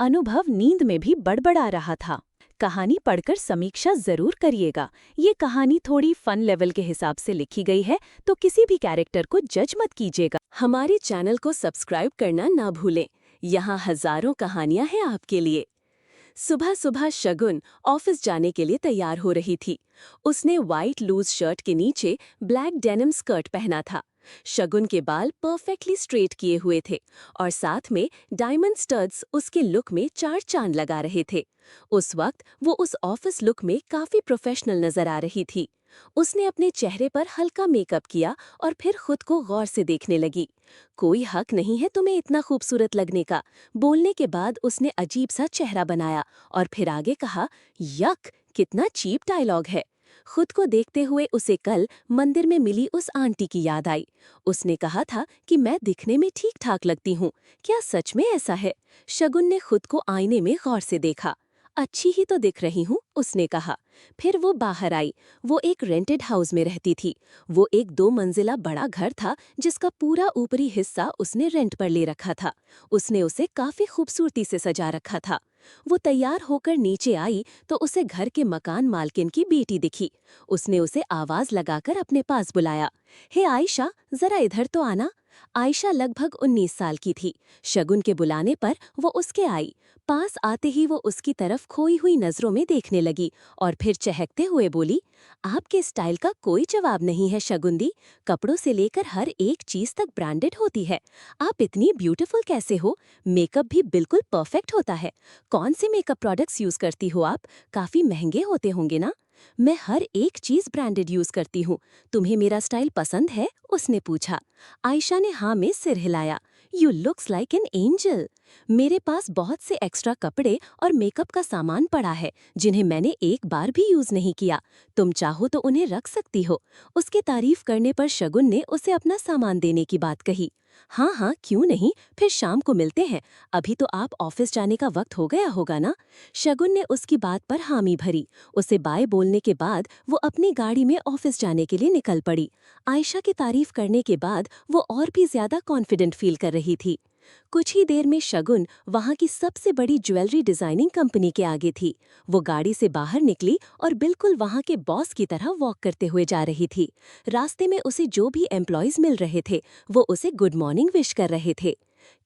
अनुभव नींद में भी बड़बड़ा रहा था। कहानी पढ़कर समीक्षा जरूर करिएगा। ये कहानी थोड़ी फन लेवल के हिसाब से लिखी गई है, तो किसी भी कैरेक्टर को जज मत कीजिएगा। हमारे चैनल को सब्सक्राइब करना ना भूलें। यहाँ हजारों कहानियां हैं आपके लिए। सुबह सुबह शगुन ऑफिस जाने के लिए तैयार हो रही थी। उसने वाइट लूज शर्ट के नीचे ब्लैक डेनिम स्कर्ट पहना था। शगुन के बाल परफेक्टली स्ट्रेट किए हुए थे और साथ में डायमंड स्टड्स उसके लुक में चार चांद लगा रहे थे। उस वक्त वो उस ऑफिस लुक में काफी प्रोफेशनल नजर आ रही थी। उसने अपने चेहरे पर हल्का मेकअप किया और फिर खुद को गौर से देखने लगी। कोई हक नहीं है तुम्हें इतना खूबसूरत लगने का। बोलने के बाद उसने अजीब सा चेहरा बनाया और फिर आगे कहा, यक, कितना चीप डायलॉग है। खुद को देखते हुए उसे कल मंदिर में मिली उस आंटी की याद आई। उसने कहा था कि मैं दिखने में ठीक ठाक लगती हूँ। क्या सच में ऐसा है? शगुन ने खुद को आईने में गौर से देखा। अच्छी ही तो दिख रही हूँ, उसने कहा। फिर वो बाहर आई। वो एक रेंटेड हाउस में रहती थी। वो एक 2 मंजिला बड़ा घर था जिसका पूरा ऊपरी हिस्सा उसने रेंट पर ले रखा था। उसने उसे काफी खूबसूरती से सजा रखा था। वो तैयार होकर नीचे आई तो उसे घर के मकान मालकिन की बेटी दिखी। उसने उसे आवाज लगाकर अपने पास बुलाया। हे आयशा, जरा इधर तो आना। आयशा लगभग 19 साल की थी। शगुन के बुलाने पर वो उसके आई। पास आते ही वो उसकी तरफ खोई हुई नजरों में देखने लगी और फिर चहकते हुए बोली, आपके स्टाइल का कोई जवाब नहीं है शगुन दी। कपड़ों से लेकर हर एक चीज तक ब्रांडेड होती है। आप इतनी ब्यूटीफुल कैसे हो? मेकअप भी बिल्कुल परफेक्ट होता है। कौन से मेकअप प्रोडक्ट्स यूज करती हो आप? काफी महंगे होते होंगे ना? मैं हर एक चीज ब्रांडेड यूज करती हूँ। तुम्हें मेरा स्टाइल पसंद है? उसने पूछा। आयशा ने हाँ में सिर हिलाया। You looks like an angel. मेरे पास बहुत से एक्स्ट्रा कपड़े और मेकअप का सामान पड़ा है जिन्हें मैंने एक बार भी यूज नहीं किया। तुम चाहो तो उन्हें रख सकती हो। उसके तारीफ करने पर शगुन ने उसे अपना सामान देने की बात कही। हाँ हाँ, क्यों नहीं, फिर शाम को मिलते हैं। अभी तो आप ऑफिस जाने का वक्त हो गया होगा ना? शगुन ने उसकी बात पर हामी भरी। उसे बाय बोलने के बाद वो अपनी गाड़ी में ऑफिस जाने के लिए निकल पड़ी। आयशा की तारीफ करने के बाद वो और भी ज्यादा कॉन्फिडेंट फील कर रही थी। कुछ ही देर में शगुन वहां की सबसे बड़ी ज्वेलरी डिजाइनिंग कंपनी के आगे थी। वो गाड़ी से बाहर निकली और बिल्कुल वहां के बॉस की तरह वॉक करते हुए जा रही थी। रास्ते में उसे जो भी एम्प्लॉयज मिल रहे थे वो उसे गुड मॉर्निंग विश कर रहे थे।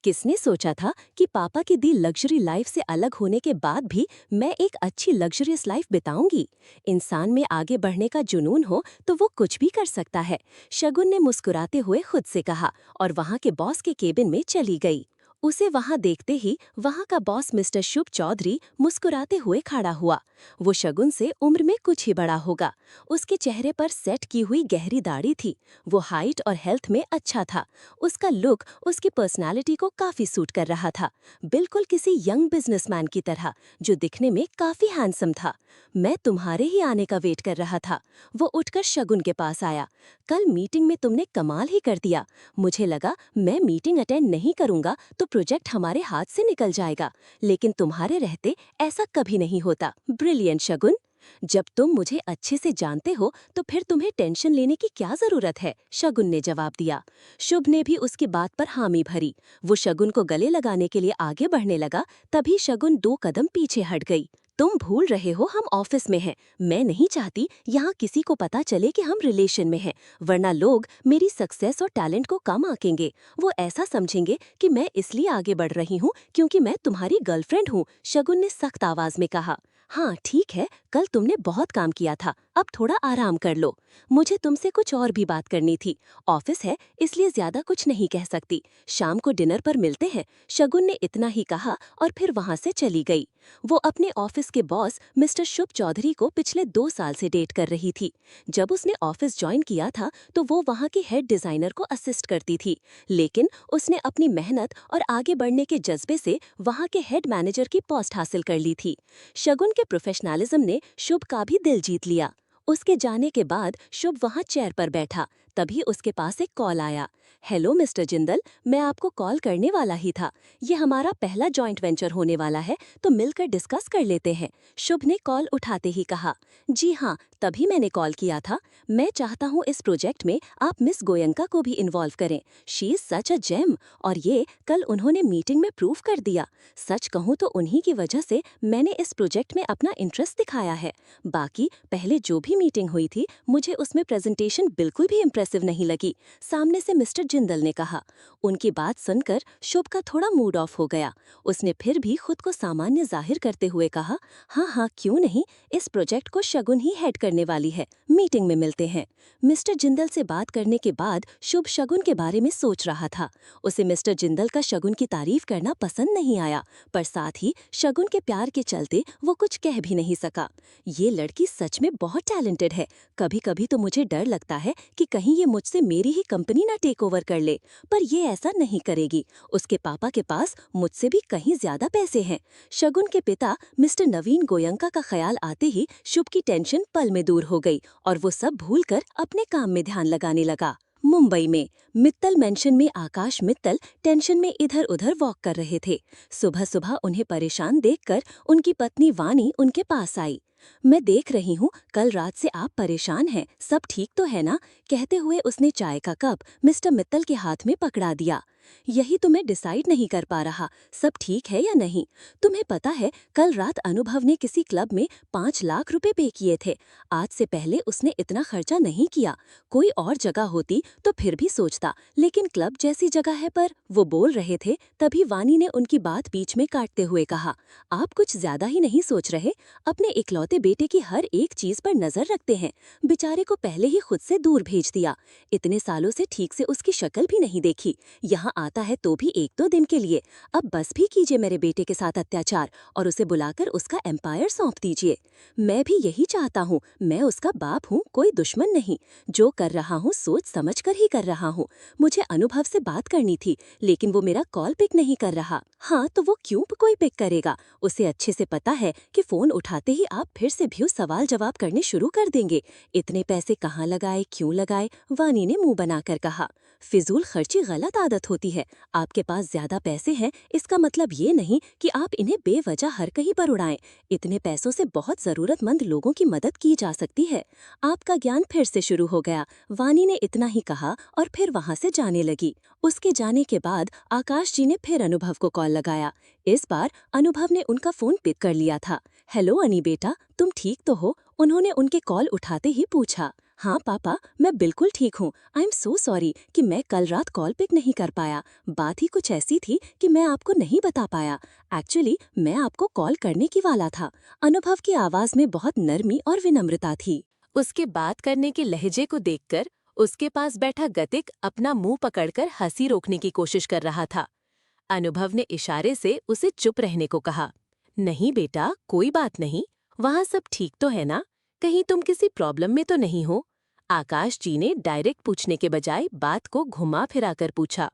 किसने सोचा था कि पापा की दी लग्जरी लाइफ से अलग होने के बाद भी मैं एक अच्छी लग्जरियस लाइफ बिताऊंगी। इंसान में आगे बढ़ने का जुनून हो तो वो कुछ भी कर सकता है, शगुन ने मुस्कुराते हुए खुद से कहा और वहां के बॉस के केबिन में चली गई। उसे वहां देखते ही वहां का बॉस मिस्टर शुभ चौधरी मुस्कुराते हुए खड़ा हुआ। वो शगुन से उम्र में कुछ ही बड़ा होगा। उसके चेहरे पर सेट की हुई गहरी दाढ़ी थी। वो हाइट और हेल्थ में अच्छा था। उसका लुक उसकी पर्सनालिटी को काफी सूट कर रहा था, बिल्कुल किसी यंग बिजनेसमैन की तरह जो दिखने में काफी हैंडसम था। मैं तुम्हारे ही आने का वेट कर रहा था। वो उठकर शगुन के पास आया। कल मीटिंग में तुमने कमाल ही कर दिया। मुझे लगा मैं मीटिंग अटेंड नहीं करूंगा तो प्रोजेक्ट हमारे हाथ से निकल जाएगा, लेकिन तुम्हारे रहते ऐसा कभी नहीं होता। ब्रिलियंट शगुन। जब तुम मुझे अच्छे से जानते हो तो फिर तुम्हें टेंशन लेने की क्या जरूरत है, शगुन ने जवाब दिया। शुभ ने भी उसकी बात पर हामी भरी। वो शगुन को गले लगाने के लिए आगे बढ़ने लगा, तभी शगुन 2 कदम पीछे हट गई। तुम भूल रहे हो हम ऑफिस में हैं। मैं नहीं चाहती यहाँ किसी को पता चले कि हम रिलेशन में हैं, वरना लोग मेरी सक्सेस और टैलेंट को कम आंकेंगे। वो ऐसा समझेंगे कि मैं इसलिए आगे बढ़ रही हूँ क्योंकि मैं तुम्हारी गर्लफ्रेंड हूँ, शगुन ने सख्त आवाज में कहा। हाँ ठीक है, कल तुमने बहुत काम किया था, अब थोड़ा आराम कर लो। मुझे तुमसे कुछ और भी बात करनी थी। ऑफिस है इसलिए ज्यादा कुछ नहीं कह सकती। शाम को डिनर पर मिलते हैं, शगुन ने इतना ही कहा और फिर वहां से चली गई। वो अपने ऑफिस के बॉस मिस्टर शुभ चौधरी को पिछले 2 साल से डेट कर रही थी। जब उसने ऑफिस ज्वाइन किया था तो वो वहां के हेड डिजाइनर को असिस्ट करती थी, लेकिन उसने अपनी मेहनत और आगे बढ़ने के जज्बे से वहां के हेड मैनेजर की पोस्ट हासिल कर ली थी। शगुन के प्रोफेशनलिज्म ने शुभ का भी दिल जीत लिया। उसके जाने के बाद शुभ वहां चेयर पर बैठा, तभी उसके पास एक कॉल आया। हेलो मिस्टर जिंदल, मैं आपको कॉल करने वाला ही था। ये हमारा पहला जॉइंट वेंचर होने वाला है तो मिलकर डिस्कस कर लेते हैं, शुभ ने कॉल उठाते ही कहा। जी हाँ, तभी मैंने कॉल किया था। मैं चाहता हूँ इस प्रोजेक्ट में आप मिस गोयंका को भी इन्वॉल्व करें। She is such a gem, और ये कल उन्होंने मीटिंग में प्रूव कर दिया। सच कहूँ तो उन्हीं की वजह से मैंने इस प्रोजेक्ट में अपना इंटरेस्ट दिखाया है। बाकी पहले जो भी मीटिंग हुई थी मुझे उसमें प्रेजेंटेशन बिल्कुल भी इम्प्रेसिव नहीं लगी। सामने से मिस्टर जिंदल ने कहा। उनकी बात सुनकर शुभ का थोड़ा मूड ऑफ हो गया। उसने फिर भी खुद को सामान्य जाहिर करते हुए कहा, हाँ हाँ क्यों नहीं, इस प्रोजेक्ट को शगुन ही हेड करने वाली है, मीटिंग में मिलते हैं। मिस्टर जिंदल से बात करने के बाद शुभ शगुन के बारे में सोच रहा था। उसे मिस्टर जिंदल का शगुन की तारीफ करना पसंद नहीं आया, पर साथ ही शगुन के प्यार के चलते वो कुछ कह भी नहीं सका। ये लड़की सच में बहुत टैलेंटेड है। कभी कभी तो मुझे डर लगता है कि कहीं ये मुझसे मेरी ही कंपनी ना टेक ओवर कर ले, पर ये ऐसा नहीं करेगी। उसके पापा के पास मुझसे भी कहीं ज्यादा पैसे हैं। शगुन के पिता मिस्टर नवीन गोयंका का ख्याल आते ही शुभ की टेंशन पल में दूर हो गई और वो सब भूलकर अपने काम में ध्यान लगाने लगा। मुंबई में मित्तल मेंशन में आकाश मित्तल टेंशन में इधर उधर वॉक कर रहे थे। सुबह सुबह उन्हें परेशान देखकर उनकी पत्नी वानी उनके पास आई। मैं देख रही हूँ कल रात से आप परेशान हैं, सब ठीक तो है ना? कहते हुए उसने चाय का कप मिस्टर मित्तल के हाथ में पकड़ा दिया। यही तो मैं डिसाइड नहीं कर पा रहा, सब ठीक है या नहीं। तुम्हें पता है कल रात अनुभव ने किसी क्लब में 5 लाख रुपए पे किए थे। आज से पहले उसने इतना खर्चा नहीं किया। कोई और जगह होती तो फिर भी सोचता, लेकिन क्लब जैसी जगह है। पर वो बोल रहे थे, तभी वानी ने उनकी बात बीच में काटते हुए कहा, आप कुछ ज्यादा ही नहीं सोच रहे? अपने इकलौते बेटे की हर एक चीज पर नजर रखते हैं। बेचारे को पहले ही खुद से दूर भेज दिया। इतने सालों से ठीक से उसकी शक्ल भी नहीं देखी। यहाँ आता है तो भी 1-2 दिन के लिए। अब बस भी कीजिए मेरे बेटे के साथ अत्याचार और उसे बुलाकर उसका एम्पायर सौंप दीजिए। मैं भी यही चाहता हूँ। मैं उसका बाप हूँ, कोई दुश्मन नहीं। जो कर रहा हूँ सोच समझ कर ही कर रहा हूँ। मुझे अनुभव से बात करनी थी, लेकिन वो मेरा कॉल पिक नहीं कर रहा। हाँ तो वो क्यों कोई पिक करेगा? उसे अच्छे से पता है कि फोन उठाते ही आप फिर से भी सवाल जवाब करने शुरू कर देंगे। इतने पैसे कहाँ लगाए, क्यों लगाए? वानी ने मुंह बनाकर कहा। फिजूल खर्ची गलत आदत होती है। आपके पास ज्यादा पैसे हैं, इसका मतलब ये नहीं कि आप इन्हें बेवजह हर कहीं पर उड़ाएं। इतने पैसों से बहुत जरूरतमंद लोगों की मदद की जा सकती है। आपका ज्ञान फिर से शुरू हो गया। वानी ने इतना ही कहा और फिर वहां से जाने लगी। उसके जाने के बाद आकाश जी ने फिर अनुभव को कॉल लगाया। इस बार अनुभव ने उनका फोन पिक कर लिया था। हेलो अनी बेटा, तुम ठीक तो हो? उन्होंने उनके कॉल उठाते ही पूछा। हाँ पापा, मैं बिल्कुल ठीक हूँ। आई एम सो सॉरी कि मैं कल रात कॉल पिक नहीं कर पाया। बात ही कुछ ऐसी थी कि मैं आपको नहीं बता पाया। एक्चुअली मैं आपको कॉल करने की वाला था। अनुभव की आवाज में बहुत नरमी और विनम्रता थी। उसके बात करने के लहजे को देखकर उसके पास बैठा गतिक अपना मुंह पकड़कर हंसी रोकने की कोशिश कर रहा था। अनुभव ने इशारे से उसे चुप रहने को कहा। नहीं बेटा, कोई बात नहीं, वहाँ सब ठीक तो है ना? कहीं तुम किसी प्रॉब्लम में तो नहीं हो? आकाश जी ने डायरेक्ट पूछने के बजाय बात को घुमा फिरा कर पूछा।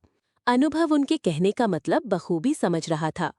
अनुभव उनके कहने का मतलब बखूबी समझ रहा था।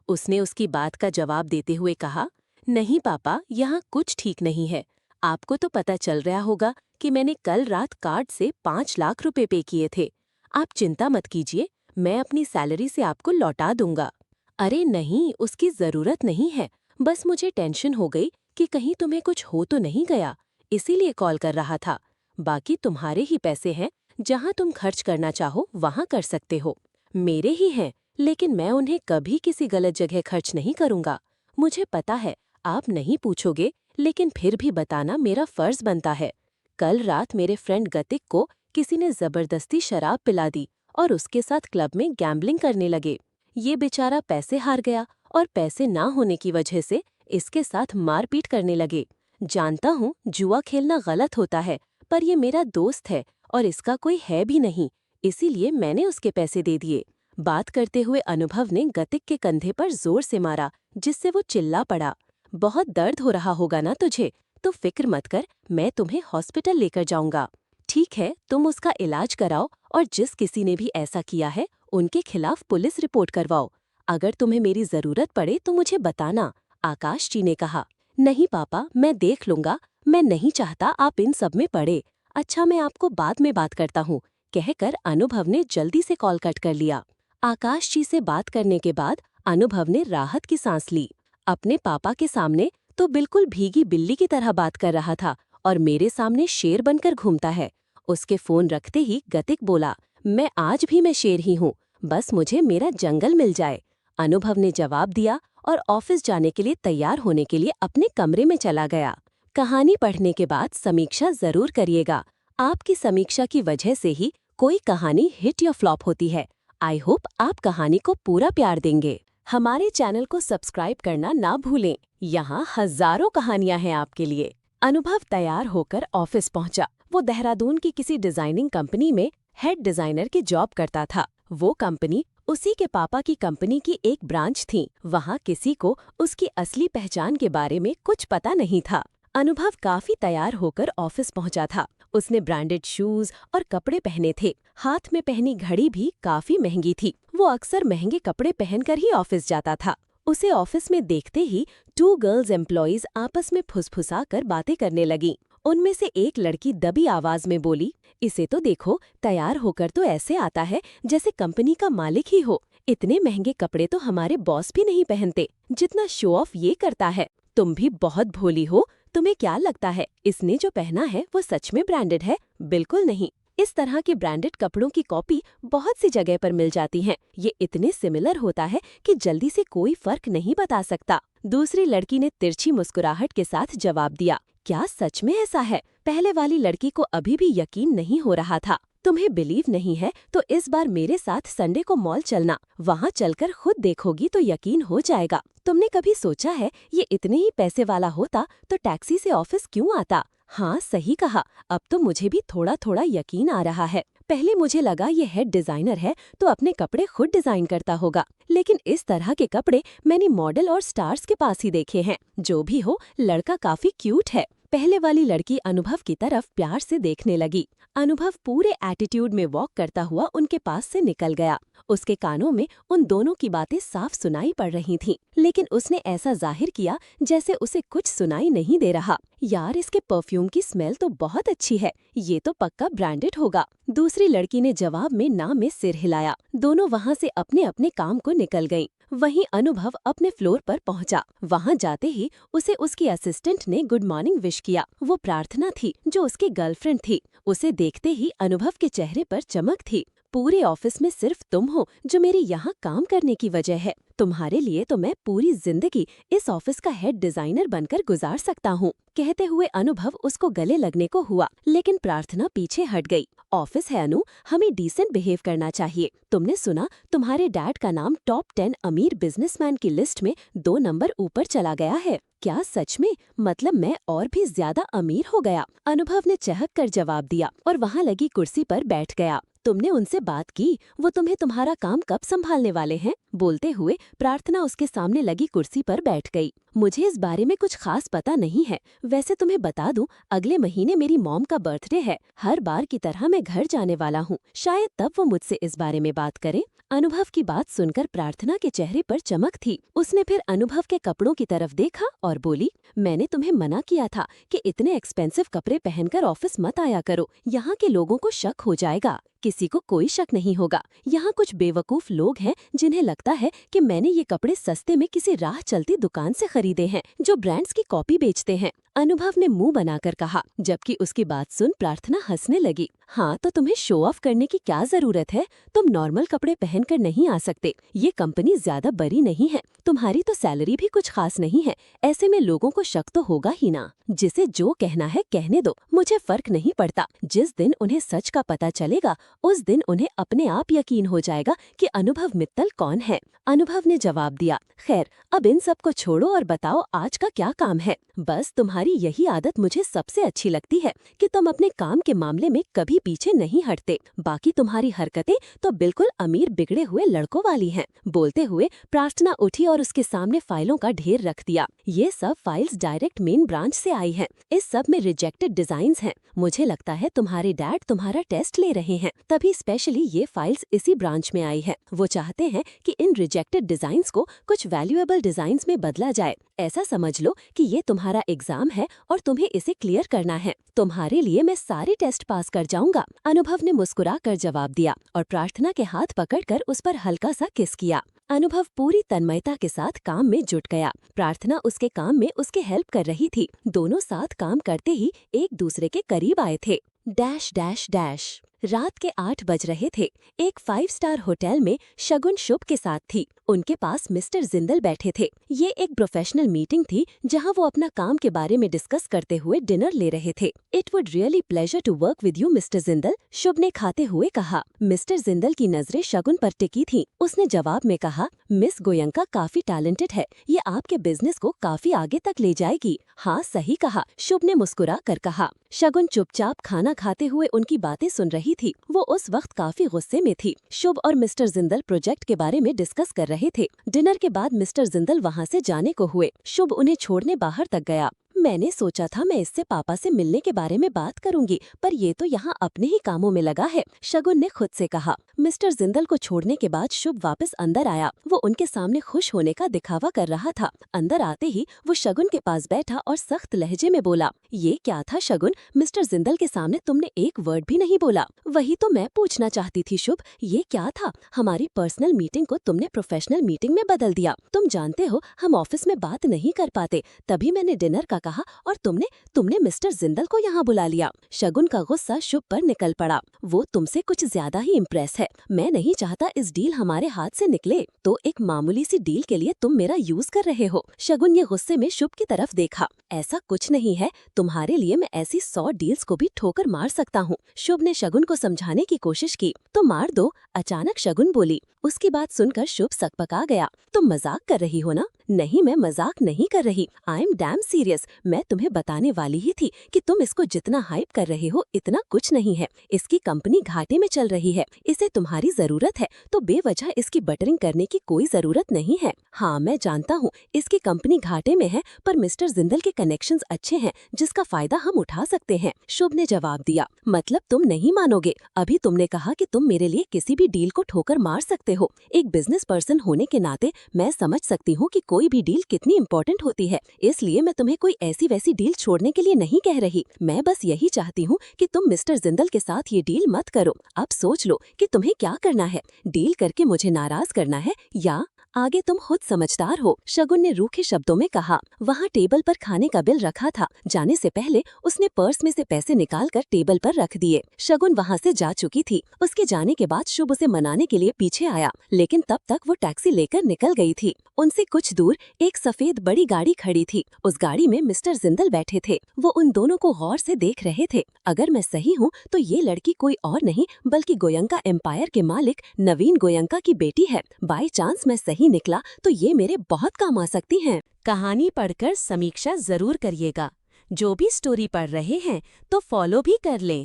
उसने उसकी बात का जवाब देते हुए कहा, नहीं पापा, यहाँ कुछ ठीक नहीं है। आपको तो पता चल रहा होगा कि मैंने कल रात कार्ड से 5 लाख रुपए पे किए थे। आप चिंता मत कीजिए, मैं अपनी सैलरी से आपको लौटा दूंगा। अरे नहीं, उसकी जरूरत नहीं है। बस मुझे टेंशन हो गई कि कहीं तुम्हें कुछ हो तो नहीं गया, इसीलिए कॉल कर रहा था। बाकी तुम्हारे ही पैसे हैं, जहां तुम खर्च करना चाहो वहां कर सकते हो। मेरे ही हैं, लेकिन मैं उन्हें कभी किसी गलत जगह खर्च नहीं करूंगा। मुझे पता है आप नहीं पूछोगे, लेकिन फिर भी बताना मेरा फर्ज बनता है। कल रात मेरे फ्रेंड गतिक को किसी ने जबरदस्ती शराब पिला दी और उसके साथ क्लब में गैम्बलिंग करने लगे। ये बेचारा पैसे हार गया और पैसे ना होने की वजह से इसके साथ मारपीट करने लगे। जानता हूँ जुआ खेलना गलत होता है, पर ये मेरा दोस्त है और इसका कोई है भी नहीं, इसीलिए मैंने उसके पैसे दे दिए। बात करते हुए अनुभव ने गतिक के कंधे पर जोर से मारा, जिससे वो चिल्ला पड़ा। बहुत दर्द हो रहा होगा ना तुझे? तो फिक्र मत कर, मैं तुम्हें हॉस्पिटल लेकर जाऊंगा। ठीक है, तुम उसका इलाज कराओ और जिस किसी ने भी ऐसा किया है उनके खिलाफ पुलिस रिपोर्ट करवाओ। अगर तुम्हें मेरी जरूरत पड़े तो मुझे बताना, आकाश जी ने कहा। नहीं पापा, मैं देख लूंगा, मैं नहीं चाहता आप इन सब में पड़े। अच्छा, मैं आपको बाद में बात करता हूँ, कहकर अनुभव ने जल्दी से कॉल कट कर लिया। आकाश जी से बात करने के बाद अनुभव ने राहत की सांस ली। अपने पापा के सामने तो बिल्कुल भीगी बिल्ली की तरह बात कर रहा था और मेरे सामने शेर बनकर घूमता है। उसके फोन रखते ही गतिक बोला, मैं शेर ही हूँ, बस मुझे मेरा जंगल मिल जाए। अनुभव ने जवाब दिया और ऑफिस जाने के लिए तैयार होने के लिए अपने कमरे में चला गया। कहानी पढ़ने के बाद समीक्षा जरूर करिएगा। आपकी समीक्षा की वजह से ही कोई कहानी हिट या फ्लॉप होती है। आई होप आप कहानी को पूरा प्यार देंगे। हमारे चैनल को सब्सक्राइब करना ना भूलें। यहाँ हजारों कहानियां हैं आपके लिए। अनुभव तैयार होकर ऑफिस पहुंचा। वो देहरादून की किसी डिजाइनिंग कंपनी में हेड डिजाइनर की जॉब करता था। वो कंपनी उसी के पापा की कंपनी की एक ब्रांच थी। वहाँ किसी को उसकी असली पहचान के बारे में कुछ पता नहीं था। अनुभव काफी तैयार होकर ऑफिस पहुंचा था। उसने ब्रांडेड शूज और कपड़े पहने थे। हाथ में पहनी घड़ी भी काफी महंगी थी। वो अक्सर महंगे कपड़े पहनकर ही ऑफिस जाता था। उसे ऑफिस में देखते ही 2 गर्ल्स एम्प्लॉइज आपस में फुसफुसाकर बातें करने लगीं। उनमें से एक लड़की दबी आवाज में बोली, इसे तो देखो, तैयार होकर तो ऐसे आता है जैसे कंपनी का मालिक ही हो। इतने महंगे कपड़े तो हमारे बॉस भी नहीं पहनते, जितना शो ऑफ ये करता है। तुम भी बहुत भोली हो। तुम्हें क्या लगता है इसने जो पहना है वो सच में ब्रांडेड है? बिल्कुल नहीं। इस तरह के ब्रांडेड कपड़ों की कॉपी बहुत सी जगह पर मिल जाती हैं। ये इतने सिमिलर होता है कि जल्दी से कोई फर्क नहीं बता सकता। दूसरी लड़की ने तिरछी मुस्कुराहट के साथ जवाब दिया, क्या सच में ऐसा है? पहले वाली लड़की को अभी भी यकीन नहीं हो रहा था। तुम्हें बिलीव नहीं है तो इस बार मेरे साथ संडे को मॉल चलना। वहाँ चलकर खुद देखोगी तो यकीन हो जाएगा। तुमने कभी सोचा है ये इतने ही पैसे वाला होता तो टैक्सी से ऑफिस क्यों आता? हाँ, सही कहा। अब तो मुझे भी थोड़ा थोड़ा यकीन आ रहा है। पहले मुझे लगा ये हेड डिजाइनर है तो अपने कपड़े खुद डिजाइन करता होगा, लेकिन इस तरह के कपड़े मैंने मॉडल और स्टार्स के पास ही देखे हैं। जो भी हो, लड़का काफी क्यूट है। पहले वाली लड़की अनुभव की तरफ प्यार से देखने लगी। अनुभव पूरे एटीट्यूड में वॉक करता हुआ उनके पास से निकल गया। उसके कानों में उन दोनों की बातें साफ सुनाई पड़ रही थीं, लेकिन उसने ऐसा जाहिर किया जैसे उसे कुछ सुनाई नहीं दे रहा। यार, इसके परफ्यूम की स्मेल तो बहुत अच्छी है। ये तो पक्का ब्रांडेड होगा। दूसरी लड़की ने जवाब में ना में सिर हिलाया। दोनों वहाँ से अपने अपने काम को निकल गईं। वहीं अनुभव अपने फ्लोर पर पहुंचा। वहां जाते ही उसे उसकी असिस्टेंट ने गुड मॉर्निंग विश किया। वो प्रार्थना थी जो उसकी गर्लफ्रेंड थी। उसे देखते ही अनुभव के चेहरे पर चमक थी। पूरे ऑफिस में सिर्फ तुम हो जो मेरे यहाँ काम करने की वजह है। तुम्हारे लिए तो मैं पूरी जिंदगी इस ऑफिस का हेड डिजाइनर बनकर गुजार सकता हूँ। कहते हुए अनुभव उसको गले लगने को हुआ, लेकिन प्रार्थना पीछे हट गई। ऑफिस है अनु, हमें डिसेंट बिहेव करना चाहिए। तुमने सुना तुम्हारे डैड का नाम टॉप 10 अमीर बिजनेसमैन की लिस्ट में 2 नंबर ऊपर चला गया है? क्या सच में? मतलब मैं और भी ज्यादा अमीर हो गया? अनुभव ने चहक कर जवाब दिया और वहाँ लगी कुर्सी पर बैठ गया। तुमने उनसे बात की? वो तुम्हें तुम्हारा काम कब संभालने वाले हैं? बोलते हुए प्रार्थना उसके सामने लगी कुर्सी पर बैठ गई। मुझे इस बारे में कुछ खास पता नहीं है। वैसे तुम्हें बता दूं, अगले महीने मेरी मॉम का बर्थडे है। हर बार की तरह मैं घर जाने वाला हूँ। शायद तब वो मुझसे इस बारे में बात करें। अनुभव की बात सुनकर प्रार्थना के चेहरे पर चमक थी। उसने फिर अनुभव के कपड़ों की तरफ देखा और बोली, मैंने तुम्हें मना किया था कि इतने एक्सपेंसिव कपड़े पहनकर ऑफिस मत आया करो। यहाँ के लोगों को शक हो जाएगा। किसी को कोई शक नहीं होगा। यहाँ कुछ बेवकूफ लोग हैं जिन्हें लगता है कि मैंने ये कपड़े सस्ते में किसी राह चलती दुकान से खरीदे हैं जो ब्रांड्स की कॉपी बेचते हैं। अनुभव ने मुंह बनाकर कहा, जबकि उसकी बात सुन प्रार्थना हंसने लगी। हाँ, तो तुम्हें शो ऑफ करने की क्या जरूरत है? तुम नॉर्मल कपड़े पहनकर नहीं आ सकते। ये कंपनी ज्यादा बड़ी नहीं है। तुम्हारी तो सैलरी भी कुछ खास नहीं है। ऐसे में लोगों को शक तो होगा ही ना। जिसे जो कहना है कहने दो, मुझे फर्क नहीं पड़ता। जिस दिन उन्हें सच का पता चलेगा उस दिन उन्हें अपने आप यकीन हो जाएगा कि अनुभव मित्तल कौन है। अनुभव ने जवाब दिया, खैर अब इन सब को छोड़ो और बताओ आज का क्या काम है? बस तुम्हारी यही आदत मुझे सबसे अच्छी लगती है कि तुम अपने काम के मामले में कभी पीछे नहीं हटते। बाकी तुम्हारी हरकतें तो बिल्कुल अमीर बिगड़े हुए लड़कों वाली हैं। बोलते हुए प्रार्थना उठी और उसके सामने फाइलों का ढेर रख दिया। ये सब फाइल्स डायरेक्ट मेन ब्रांच से आई हैं। इस सब में रिजेक्टेड डिजाइन्स हैं। मुझे लगता है तुम्हारे डैड तुम्हारा टेस्ट ले रहे हैं, तभी स्पेशली ये फाइल्स इसी ब्रांच में आई है। वो चाहते हैं कि इन रिजेक्टेड डिजाइन्स को कुछ वैल्यूएबल डिजाइन्स में बदला जाए। ऐसा समझ लो कि ये तुम्हारा एग्जाम है और तुम्हें इसे क्लियर करना है। तुम्हारे लिए मैं सारे टेस्ट पास कर जाऊंगा। अनुभव ने मुस्कुरा कर जवाब दिया और प्रार्थना के हाथ पकड़कर उस पर हल्का सा किस किया। अनुभव पूरी तन्मयता के साथ काम में जुट गया। प्रार्थना उसके काम में उसके हेल्प कर रही थी। दोनों साथ काम करते ही एक दूसरे के करीब आए थे। Dash dash dash. रात के 8 बज रहे थे। एक 5 स्टार होटल में शगुन शुभ के साथ थी। उनके पास मिस्टर जिंदल बैठे थे। ये एक प्रोफेशनल मीटिंग थी जहां वो अपना काम के बारे में डिस्कस करते हुए डिनर ले रहे थे। It would really pleasure to work with you mister Jindal, Shubh ने खाते हुए कहा। मिस्टर जिंदल की नजरें शगुन पर टिकी थीं। उसने जवाब में कहा, मिस गोयंका काफी टैलेंटेड है, ये आपके बिजनेस को काफी आगे तक ले जाएगी। हाँ सही कहा, शुभ ने मुस्कुरा कर कहा। शगुन चुपचाप खाना खाते हुए उनकी बातें सुन रही थी। वो उस वक्त काफी गुस्से में थी। शुभ और मिस्टर जिंदल प्रोजेक्ट के बारे में डिस्कस कर रहे थे। डिनर के बाद मिस्टर जिंदल वहाँ से जाने को हुए। शुभ उन्हें छोड़ने बाहर तक गया। मैंने सोचा था मैं इससे पापा से मिलने के बारे में बात करूंगी, पर ये तो यहाँ अपने ही कामों में लगा है, शगुन ने खुद से कहा। मिस्टर जिंदल को छोड़ने के बाद शुभ वापस अंदर आया। वो उनके सामने खुश होने का दिखावा कर रहा था। अंदर आते ही वो शगुन के पास बैठा और सख्त लहजे में बोला, ये क्या था शगुन, मिस्टर जिंदल के सामने तुमने एक वर्ड भी नहीं बोला। वही तो मैं पूछना चाहती थी शुभ, ये क्या था, हमारी पर्सनल मीटिंग को तुमने प्रोफेशनल मीटिंग में बदल दिया। तुम जानते हो हम ऑफिस में बात नहीं कर पाते, तभी मैंने डिनर का कहा और तुमने मिस्टर जिंदल को यहाँ बुला लिया। शगुन का गुस्सा शुभ पर निकल पड़ा। वो तुमसे कुछ ज्यादा ही इम्प्रेस है। मैं नहीं चाहता इस डील हमारे हाथ से निकले, तो एक मामूली सी डील के लिए तुम मेरा यूज कर रहे हो। शगुन ये गुस्से में शुभ की तरफ देखा। ऐसा कुछ नहीं है, तुम्हारे लिए मैं ऐसी 100 डील्स को भी ठोकर मार सकता हूँ। शुभ ने शगुन को समझाने की कोशिश की। तो मार दो, अचानक शगुन बोली। उसकी बात सुनकर शुभ सकपका गया। तुम मजाक कर रही हो ना? नहीं, मैं मजाक नहीं कर रही, आई एम डैम सीरियस। मैं तुम्हें बताने वाली ही थी कि तुम इसको जितना हाइप कर रहे हो इतना कुछ नहीं है। इसकी कंपनी घाटे में चल रही है, इसे तुम्हारी जरूरत है, तो बेवजह इसकी बटरिंग करने की कोई जरूरत नहीं है। हाँ मैं जानता हूँ इसकी कंपनी घाटे में है, पर मिस्टर जिंदल के कनेक्शंस अच्छे हैं जिसका फायदा हम उठा सकते हैं। शुभ ने जवाब दिया। मतलब तुम नहीं मानोगे, अभी तुमने कहा कि तुम मेरे लिए किसी भी डील को ठोकर मार सकते हो। एक बिजनेस पर्सन होने के नाते मैं समझ सकती हूँ कि कोई भी डील कितनी इम्पोर्टेंट होती है, इसलिए मैं तुम्हें कोई ऐसी वैसी डील छोड़ने के लिए नहीं कह रही। मैं बस यही चाहती हूँ कि तुम मिस्टर जिंदल के साथ ये डील मत करो। अब सोच लो कि तुम्हें क्या करना है, डील करके मुझे नाराज करना है या आगे तुम खुद समझदार हो, शगुन ने रूखे शब्दों में कहा। वहाँ टेबल पर खाने का बिल रखा था। जाने से पहले उसने पर्स में से पैसे निकालकर टेबल पर रख दिए। शगुन वहाँ से जा चुकी थी। उसके जाने के बाद शुभ उसे मनाने के लिए पीछे आया, लेकिन तब तक वो टैक्सी लेकर निकल गई थी। उनसे कुछ दूर एक सफेद बड़ी गाड़ी खड़ी थी। उस गाड़ी में मिस्टर जिंदल बैठे थे। वो उन दोनों को गौर से देख रहे थे। अगर मैं सही हूँ तो ये लड़की कोई और नहीं बल्कि गोयंका एम्पायर के मालिक नवीन गोयंका की बेटी है। बाय चांस मैं सही निकला तो ये मेरे बहुत काम आ सकती हैं। कहानी पढ़कर समीक्षा जरूर करिएगा। जो भी स्टोरी पढ़ रहे हैं तो फॉलो भी कर लें।